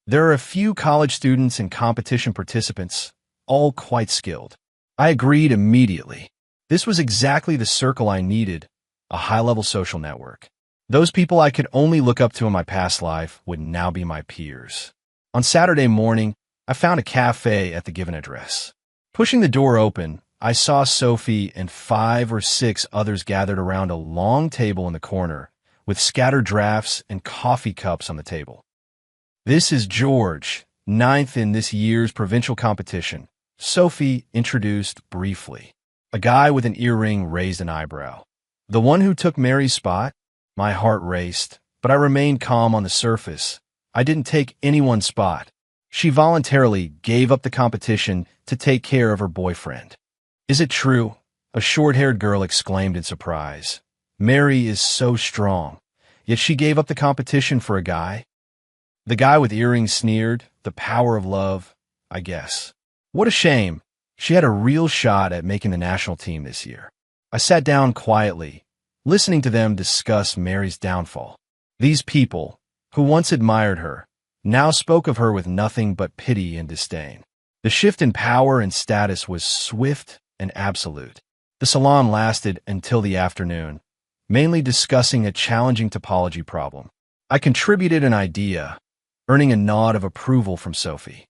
There are a few college students and competition participants, all quite skilled. I agreed immediately. This was exactly the circle I needed, a high-level social network. Those people I could only look up to in my past life would now be my peers. On Saturday morning, I found a cafe at the given address. Pushing the door open, I saw Sophie and 5 or 6 others gathered around a long table in the corner, with scattered drafts and coffee cups on the table. This is George, 9th in this year's provincial competition, Sophie introduced briefly. A guy with an earring raised an eyebrow. The one who took Mary's spot? My heart raced, but I remained calm on the surface. I didn't take anyone's spot. She voluntarily gave up the competition to take care of her boyfriend. Is it true? A short-haired girl exclaimed in surprise. Mary is so strong, yet she gave up the competition for a guy? The guy with earrings sneered, the power of love, I guess. What a shame. She had a real shot at making the national team this year. I sat down quietly, listening to them discuss Mary's downfall. These people, who once admired her, now spoke of her with nothing but pity and disdain. The shift in power and status was swift and absolute. The salon lasted until the afternoon, mainly discussing a challenging topology problem. I contributed an idea, earning a nod of approval from Sophie.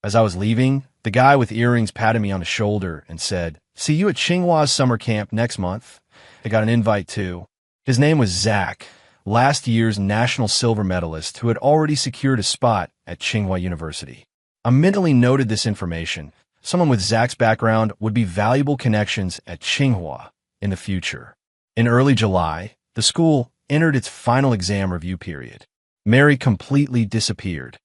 As I was leaving, the guy with earrings patted me on the shoulder and said, "See you at Tsinghua's summer camp next month." I got an invite too. His name was Zach, last year's national silver medalist who had already secured a spot at Tsinghua University. I mentally noted this information. Someone with Zach's background would be valuable connections at Tsinghua in the future. In early July, the school entered its final exam review period. Mary completely disappeared.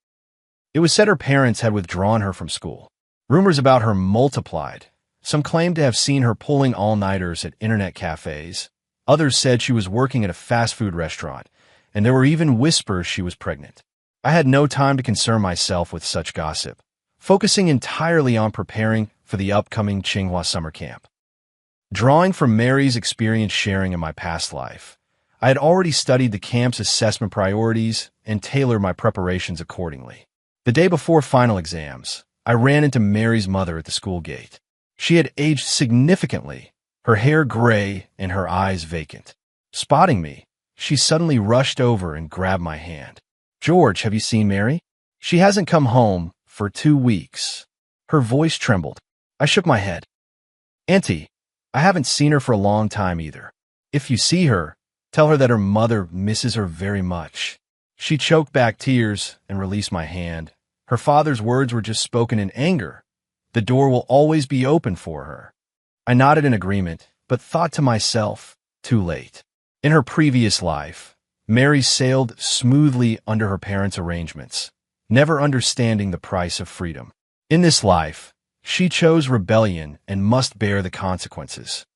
It was said her parents had withdrawn her from school. Rumors about her multiplied. Some claimed to have seen her pulling all-nighters at internet cafes. Others said she was working at a fast food restaurant, and there were even whispers she was pregnant. I had no time to concern myself with such gossip, focusing entirely on preparing for the upcoming Tsinghua summer camp. Drawing from Mary's experience sharing in my past life, I had already studied the camp's assessment priorities and tailored my preparations accordingly. The day before final exams, I ran into Mary's mother at the school gate. She had aged significantly, her hair gray and her eyes vacant. Spotting me, she suddenly rushed over and grabbed my hand. "George, have you seen Mary? She hasn't come home for 2 weeks." Her voice trembled. I shook my head. "Auntie, I haven't seen her for a long time either. If you see her, tell her that her mother misses her very much." She choked back tears and released my hand. Her father's words were just spoken in anger. The door will always be open for her. I nodded in agreement, but thought to myself, too late. In her previous life, Mary sailed smoothly under her parents' arrangements, never understanding the price of freedom. In this life, she chose rebellion and must bear the consequences.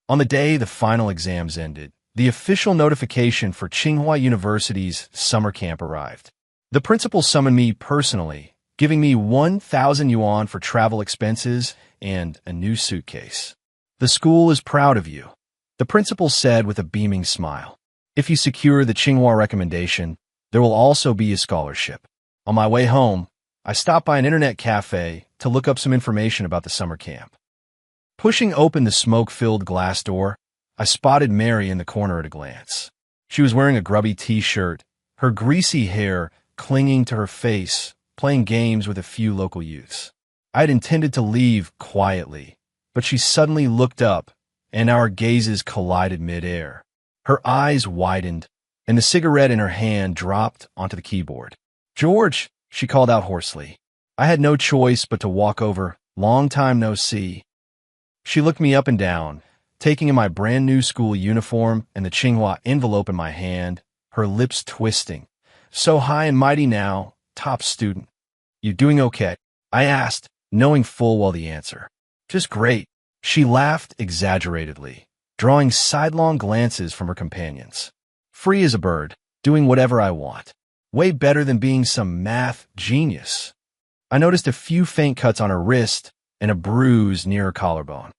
On the day the final exams ended, the official notification for Tsinghua University's summer camp arrived. The principal summoned me personally, giving me 1,000 yuan for travel expenses and a new suitcase. "The school is proud of you," the principal said with a beaming smile. "If you secure the Tsinghua recommendation, there will also be a scholarship." On my way home, I stopped by an internet cafe to look up some information about the summer camp. Pushing open the smoke-filled glass door, I spotted Mary in the corner at a glance. She was wearing a grubby t-shirt, her greasy hair clinging to her face, playing games with a few local youths. I had intended to leave quietly, but she suddenly looked up, and our gazes collided mid-air. Her eyes widened, and the cigarette in her hand dropped onto the keyboard. "George," she called out hoarsely. I had no choice but to walk over. "Long time no see." She looked me up and down, taking in my brand-new school uniform and the Tsinghua envelope in my hand, her lips twisting. "So high and mighty now, top student. You doing okay?" I asked, knowing full well the answer. "Just great." She laughed exaggeratedly, drawing sidelong glances from her companions. "Free as a bird, doing whatever I want. Way better than being some math genius." I noticed a few faint cuts on her wrist and a bruise near her collarbone.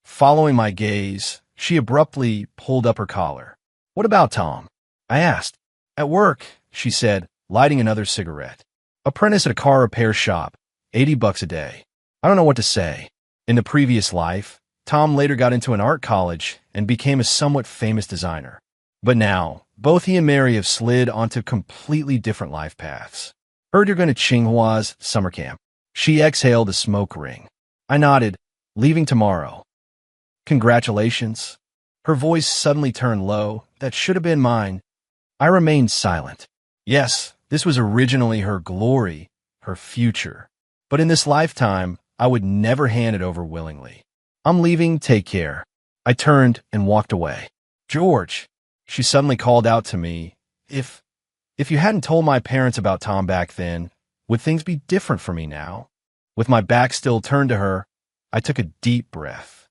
Following my gaze, she abruptly pulled up her collar. "What about Tom?" I asked. "At work," she said, lighting another cigarette. "Apprentice at a car repair shop, $80 a day." I don't know what to say. In the previous life, Tom later got into an art college and became a somewhat famous designer. But now, both he and Mary have slid onto completely different life paths. "Heard you're going to Tsinghua's summer camp." She exhaled a smoke ring. I nodded. "Leaving tomorrow." "Congratulations." Her voice suddenly turned low. That should have been mine. I remained silent. Yes, this was originally her glory, her future. But in this lifetime, I would never hand it over willingly. "I'm leaving, take care." I turned and walked away. "George," she suddenly called out to me, if you hadn't told my parents about Tom back then, would things be different for me now?" With my back still turned to her, I took a deep breath.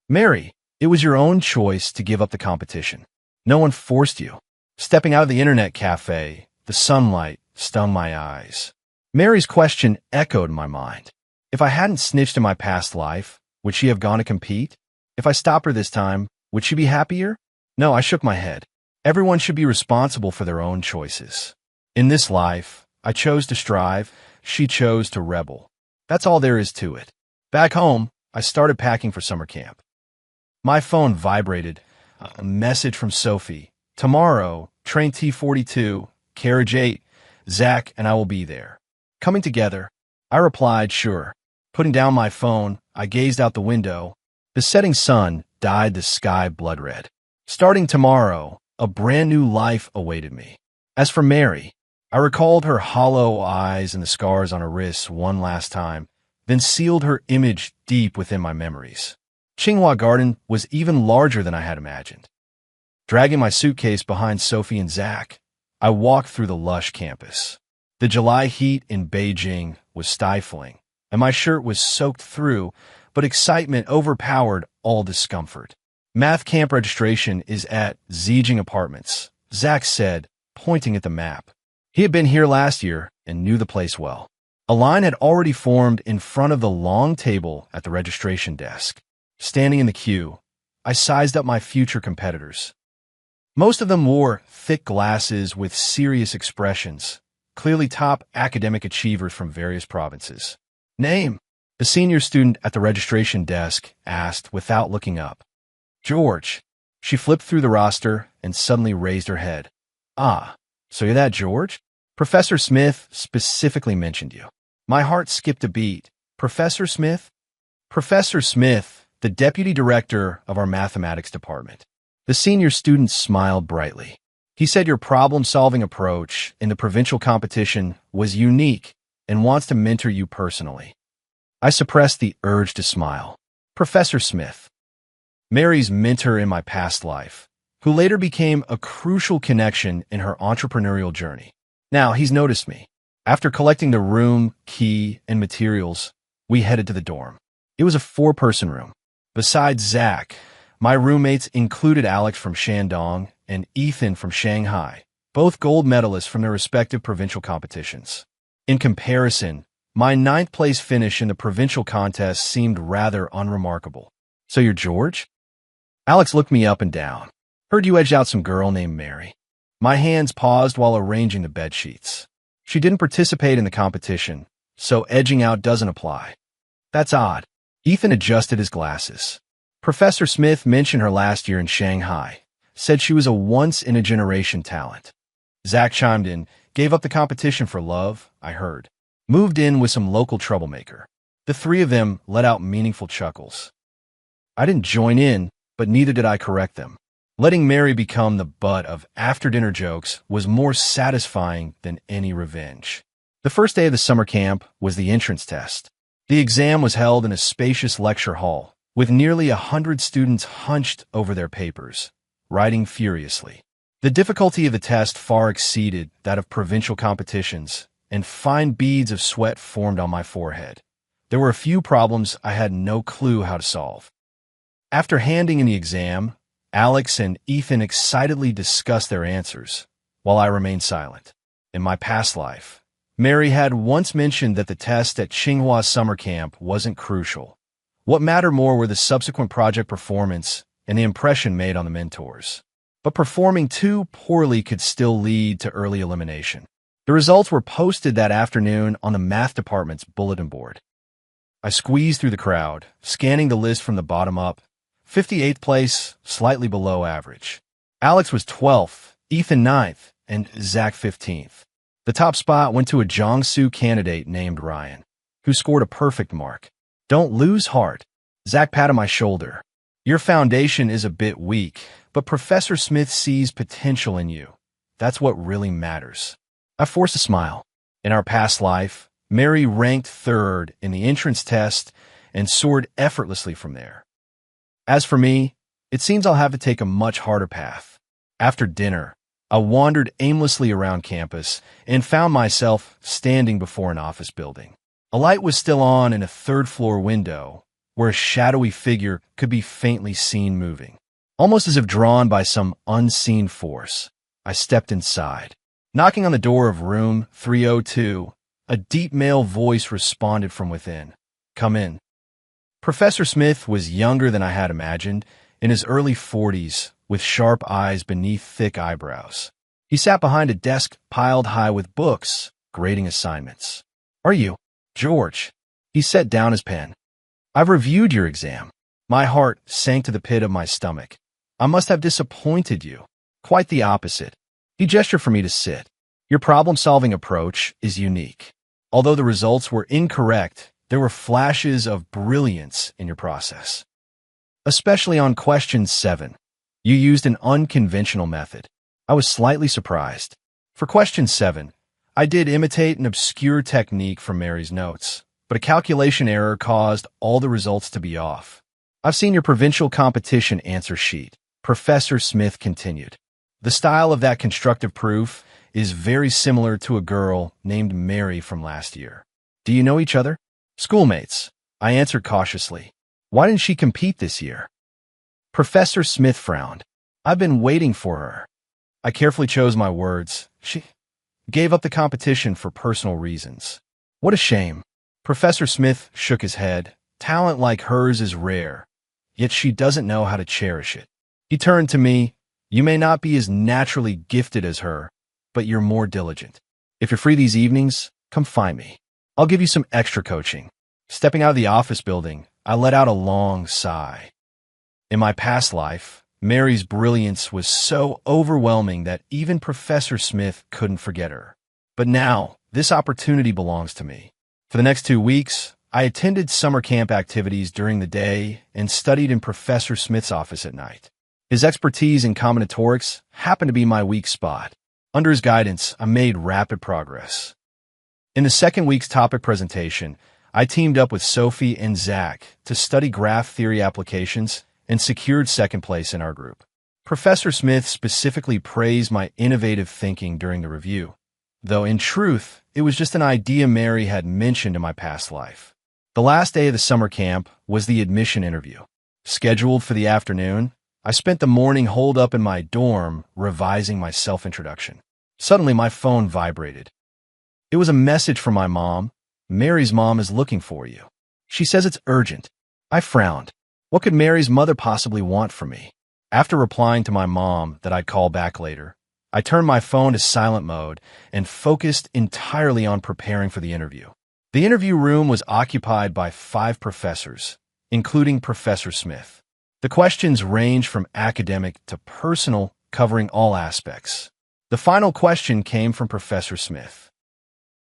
"Mary, it was your own choice to give up the competition. No one forced you." Stepping out of the internet cafe, the sunlight stung my eyes. Mary's question echoed in my mind. If I hadn't snitched in my past life, would she have gone to compete? If I stopped her this time, would she be happier? No, I shook my head. Everyone should be responsible for their own choices. In this life, I chose to strive, she chose to rebel. That's all there is to it. Back home, I started packing for summer camp. My phone vibrated. A message from Sophie. "Tomorrow, train T42, carriage 8, Zach and I will be there. Coming together." I replied, "Sure." Putting down my phone, I gazed out the window. The setting sun dyed the sky blood red. Starting tomorrow, a brand new life awaited me. As for Mary, I recalled her hollow eyes and the scars on her wrists one last time, then sealed her image deep within my memories. Tsinghua Garden was even larger than I had imagined. Dragging my suitcase behind Sophie and Zach, I walked through the lush campus. The July heat in Beijing was stifling, and my shirt was soaked through, but excitement overpowered all discomfort. "Math camp registration is at Zijing Apartments," Zach said, pointing at the map. He had been here last year and knew the place well. A line had already formed in front of the long table at the registration desk. Standing in the queue, I sized up my future competitors. Most of them wore thick glasses with serious expressions, clearly top academic achievers from various provinces. "Name?" the senior student at the registration desk asked without looking up. "George." She flipped through the roster and suddenly raised her head. "Ah, so you're that George? Professor Smith specifically mentioned you." My heart skipped a beat. "Professor Smith?" "Professor Smith, the deputy director of our mathematics department." The senior student smiled brightly. "He said your problem-solving approach in the provincial competition was unique and wants to mentor you personally." I suppressed the urge to smile. Professor Smith, Mary's mentor in my past life, who later became a crucial connection in her entrepreneurial journey. Now he's noticed me. After collecting the room, key, and materials, we headed to the dorm. It was a 4-person room. Besides Zach, my roommates included Alex from Shandong and Ethan from Shanghai, both gold medalists from their respective provincial competitions. In comparison, my 9th-place finish in the provincial contest seemed rather unremarkable. "So you're George?" Alex looked me up and down. "Heard you edged out some girl named Mary." My hands paused while arranging the bedsheets. "She didn't participate in the competition, so edging out doesn't apply." "That's odd." Ethan adjusted his glasses. "Professor Smith mentioned her last year in Shanghai, said she was a once-in-a-generation talent." Zach chimed in, "Gave up the competition for love, I heard. Moved in with some local troublemaker." The 3 of them let out meaningful chuckles. I didn't join in, but neither did I correct them. Letting Mary become the butt of after-dinner jokes was more satisfying than any revenge. The first day of the summer camp was the entrance test. The exam was held in a spacious lecture hall, with nearly 100 students hunched over their papers, writing furiously. The difficulty of the test far exceeded that of provincial competitions, and fine beads of sweat formed on my forehead. There were a few problems I had no clue how to solve. After handing in the exam, Alex and Ethan excitedly discussed their answers, while I remained silent. In my past life, Mary had once mentioned that the test at Tsinghua's summer camp wasn't crucial. What mattered more were the subsequent project performance and the impression made on the mentors. But performing too poorly could still lead to early elimination. The results were posted that afternoon on the math department's bulletin board. I squeezed through the crowd, scanning the list from the bottom up. 58th place, slightly below average. Alex was 12th, Ethan 9th, and Zach 15th. The top spot went to a Jiangsu candidate named Ryan, who scored a perfect mark. Don't lose heart. Zach patted my shoulder. Your foundation is a bit weak, but Professor Smith sees potential in you. That's what really matters. I forced a smile. In our past life, Mary ranked 3rd in the entrance test and soared effortlessly from there. As for me, it seems I'll have to take a much harder path. After dinner, I wandered aimlessly around campus and found myself standing before an office building. A light was still on in a 3rd-floor window, where a shadowy figure could be faintly seen moving. Almost as if drawn by some unseen force, I stepped inside. Knocking on the door of room 302, a deep male voice responded from within. Come in. Professor Smith was younger than I had imagined, in his early 40s, with sharp eyes beneath thick eyebrows. He sat behind a desk piled high with books, grading assignments. Are you, George? He set down his pen. I've reviewed your exam. My heart sank to the pit of my stomach. I must have disappointed you. Quite the opposite. He gestured for me to sit. Your problem-solving approach is unique. Although the results were incorrect, there were flashes of brilliance in your process. Especially on question 7. You used an unconventional method. I was slightly surprised. For question 7, I did imitate an obscure technique from Mary's notes, but a calculation error caused all the results to be off. I've seen your provincial competition answer sheet, Professor Smith continued. The style of that constructive proof is very similar to a girl named Mary from last year. Do you know each other? Schoolmates, I answered cautiously. Why didn't she compete this year? Professor Smith frowned. I've been waiting for her. I carefully chose my words. She gave up the competition for personal reasons. What a shame. Professor Smith shook his head. Talent like hers is rare, yet she doesn't know how to cherish it. He turned to me. You may not be as naturally gifted as her, but you're more diligent. If you're free these evenings, come find me. I'll give you some extra coaching. Stepping out of the office building, I let out a long sigh. In my past life, Mary's brilliance was so overwhelming that even Professor Smith couldn't forget her. But now, this opportunity belongs to me. For the next 2 weeks, I attended summer camp activities during the day and studied in Professor Smith's office at night. His expertise in combinatorics happened to be my weak spot. Under his guidance, I made rapid progress. In the second week's topic presentation, I teamed up with Sophie and Zach to study graph theory applications and secured second place in our group. Professor Smith specifically praised my innovative thinking during the review, though in truth, it was just an idea Mary had mentioned in my past life. The last day of the summer camp was the admission interview. Scheduled for the afternoon, I spent the morning holed up in my dorm revising my self-introduction. Suddenly, my phone vibrated. It was a message from my mom. Mary's mom is looking for you. She says it's urgent. I frowned. What could Mary's mother possibly want from me? After replying to my mom that I'd call back later, I turned my phone to silent mode and focused entirely on preparing for the interview. The interview room was occupied by 5 professors, including Professor Smith. The questions ranged from academic to personal, covering all aspects. The final question came from Professor Smith.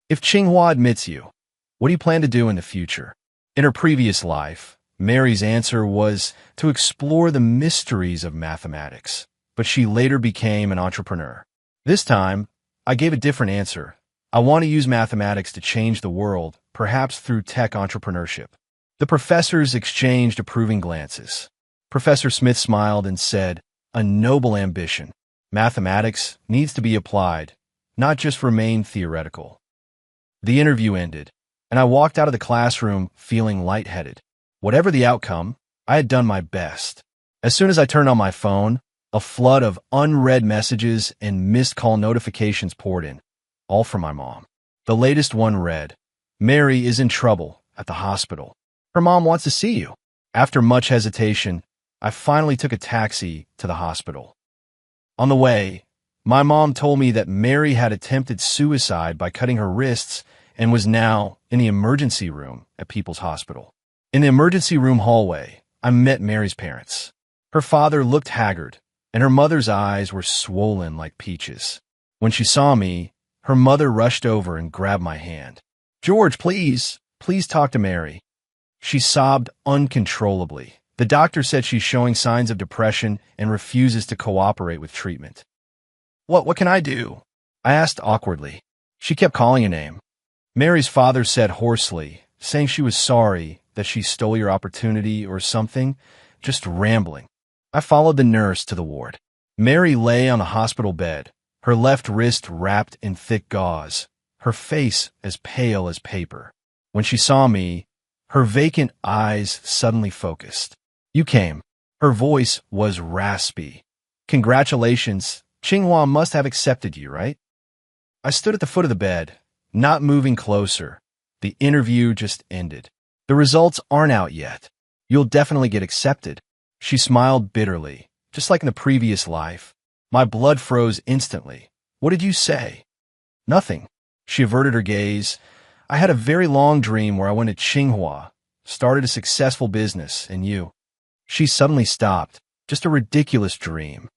If Tsinghua admits you, what do you plan to do in the future? In her previous life, Mary's answer was to explore the mysteries of mathematics, but she later became an entrepreneur. This time, I gave a different answer. I want to use mathematics to change the world, perhaps through tech entrepreneurship. The professors exchanged approving glances. Professor Smith smiled and said, a noble ambition. Mathematics needs to be applied, not just remain theoretical. The interview ended, and I walked out of the classroom feeling lightheaded. Whatever the outcome, I had done my best. As soon as I turned on my phone, a flood of unread messages and missed call notifications poured in, all from my mom. The latest one read, "Mary is in trouble at the hospital. Her mom wants to see you." After much hesitation, I finally took a taxi to the hospital. On the way, my mom told me that Mary had attempted suicide by cutting her wrists and was now in the emergency room at People's Hospital. In the emergency room hallway, I met Mary's parents. Her father looked haggard, and her mother's eyes were swollen like peaches. When she saw me, her mother rushed over and grabbed my hand. "George, please talk to Mary." She sobbed uncontrollably. "The doctor said she's showing signs of depression and refuses to cooperate with treatment." What can I do?" I asked awkwardly. She kept calling a name. Mary's father said hoarsely, saying she was sorry that she stole your opportunity or something, just rambling. I followed the nurse to the ward. Mary lay on a hospital bed, her left wrist wrapped in thick gauze, her face as pale as paper. When she saw me, her vacant eyes suddenly focused. "You came." Her voice was raspy. "Congratulations. Tsinghua must have accepted you, right?" I stood at the foot of the bed, not moving closer. The interview just ended. "The results aren't out yet. You'll definitely get accepted." She smiled bitterly, just like in the previous life. My blood froze instantly. "What did you say?" "Nothing." She averted her gaze. "I had a very long dream where I went to Tsinghua, started a successful business, and you." She suddenly stopped. "Just a ridiculous dream."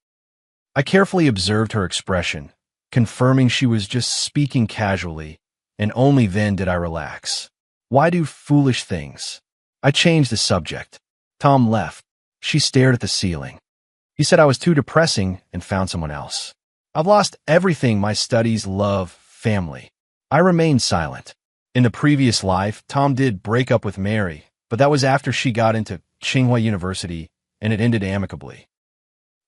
I carefully observed her expression, confirming she was just speaking casually, and only then did I relax. Why do foolish things? I changed the subject. Tom left. She stared at the ceiling. He said I was too depressing and found someone else. I've lost everything: my studies, love, family. I remained silent. In the previous life, Tom did break up with Mary, but that was after she got into Tsinghua University, and it ended amicably.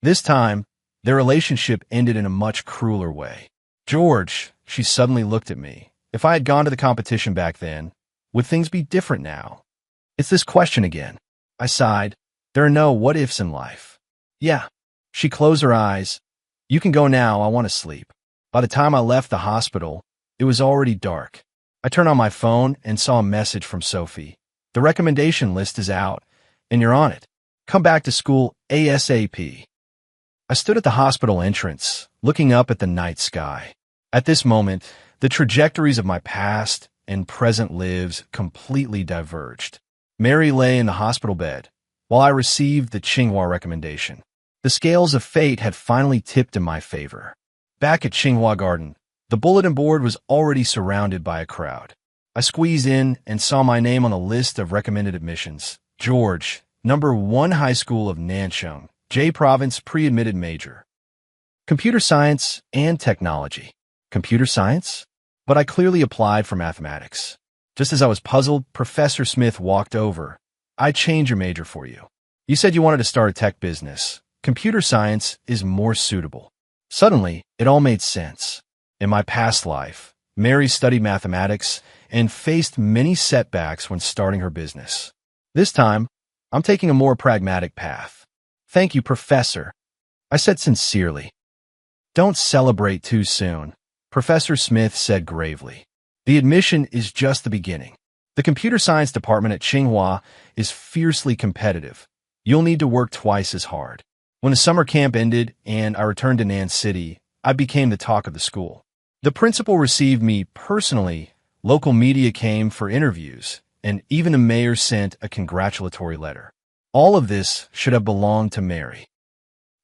This time, their relationship ended in a much crueler way. "George," she suddenly looked at me. "If I had gone to the competition back then, would things be different now?" "It's this question again." I sighed. There are no what-ifs in life. "Yeah." She closed her eyes. "You can go now. I want to sleep." By the time I left the hospital, it was already dark. I turned on my phone and saw a message from Sophie. "The recommendation list is out, and you're on it. Come back to school ASAP." I stood at the hospital entrance, looking up at the night sky. At this moment, the trajectories of my past and present lives completely diverged. Mary lay in the hospital bed, while I received the Tsinghua recommendation. The scales of fate had finally tipped in my favor. Back at Tsinghua Garden, the bulletin board was already surrounded by a crowd. I squeezed in and saw my name on the list of recommended admissions. George, number 1 High School of Nanchung, J Province, pre-admitted major. Computer science and technology. Computer science? But I clearly applied for mathematics. Just as I was puzzled, Professor Smith walked over. "I changed your major for you. You said you wanted to start a tech business. Computer science is more suitable." Suddenly, it all made sense. In my past life, Mary studied mathematics and faced many setbacks when starting her business. This time, I'm taking a more pragmatic path. "Thank you, Professor," I said sincerely. "Don't celebrate too soon," Professor Smith said gravely. "The admission is just the beginning. The computer science department at Tsinghua is fiercely competitive. You'll need to work twice as hard." When the summer camp ended and I returned to Nan City, I became the talk of the school. The principal received me personally, local media came for interviews, and even the mayor sent a congratulatory letter. All of this should have belonged to Mary.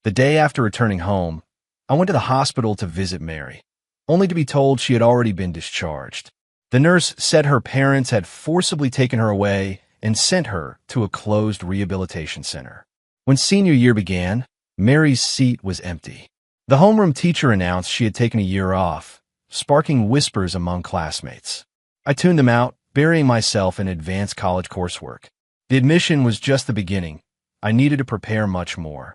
The day after returning home, I went to the hospital to visit Mary, only to be told she had already been discharged. The nurse said her parents had forcibly taken her away and sent her to a closed rehabilitation center. When senior year began, Mary's seat was empty. The homeroom teacher announced she had taken a year off, sparking whispers among classmates. I tuned them out, burying myself in advanced college coursework. The admission was just the beginning. I needed to prepare much more.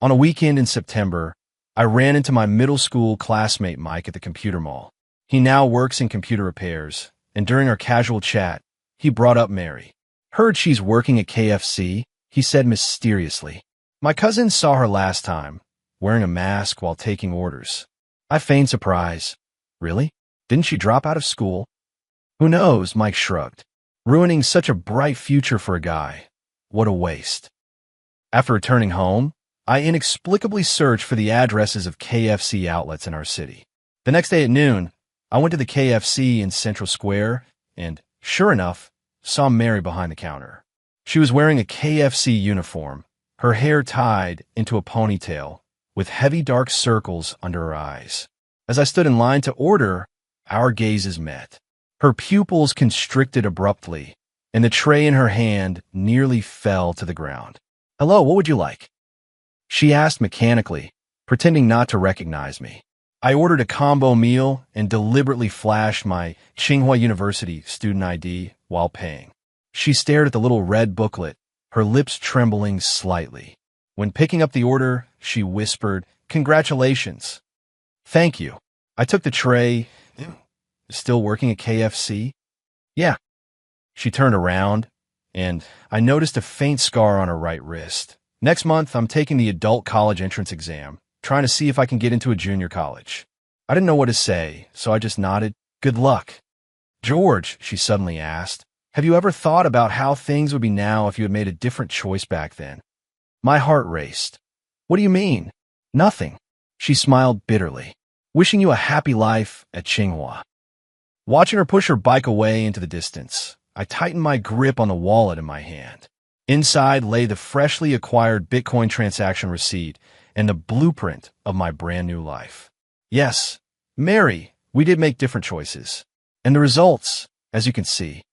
On a weekend in September, I ran into my middle school classmate Mike at the computer mall. He now works in computer repairs, and during our casual chat, he brought up Mary. "Heard she's working at KFC," he said mysteriously. "My cousin saw her last time, wearing a mask while taking orders." I feigned surprise. "Really?" Didn't she drop out of school? Who knows, Mike shrugged. Ruining such a bright future for a guy. What a waste. After returning home, I inexplicably searched for the addresses of KFC outlets in our city. The next day at noon, I went to the KFC in Central Square and, sure enough, saw Mary behind the counter. She was wearing a KFC uniform, her hair tied into a ponytail, with heavy dark circles under her eyes. As I stood in line to order, our gazes met. Her pupils constricted abruptly, and the tray in her hand nearly fell to the ground. "Hello, what would you like?" she asked mechanically, pretending not to recognize me. I ordered a combo meal and deliberately flashed my Tsinghua University student ID while paying. She stared at the little red booklet, her lips trembling slightly. When picking up the order, she whispered, "Congratulations." "Thank you." I took the tray. "Still working at KFC?" "Yeah." She turned around, and I noticed a faint scar on her right wrist. "Next month, I'm taking the adult college entrance exam, trying to see if I can get into a junior college." I didn't know what to say, so I just nodded. "Good luck." "George," she suddenly asked, "have you ever thought about how things would be now if you had made a different choice back then?" My heart raced. "What do you mean?" "Nothing." She smiled bitterly. "Wishing you a happy life at Tsinghua." Watching her push her bike away into the distance, I tightened my grip on the wallet in my hand. Inside lay the freshly acquired Bitcoin transaction receipt and the blueprint of my brand new life. Yes, Mary, we did make different choices. And the results, as you can see,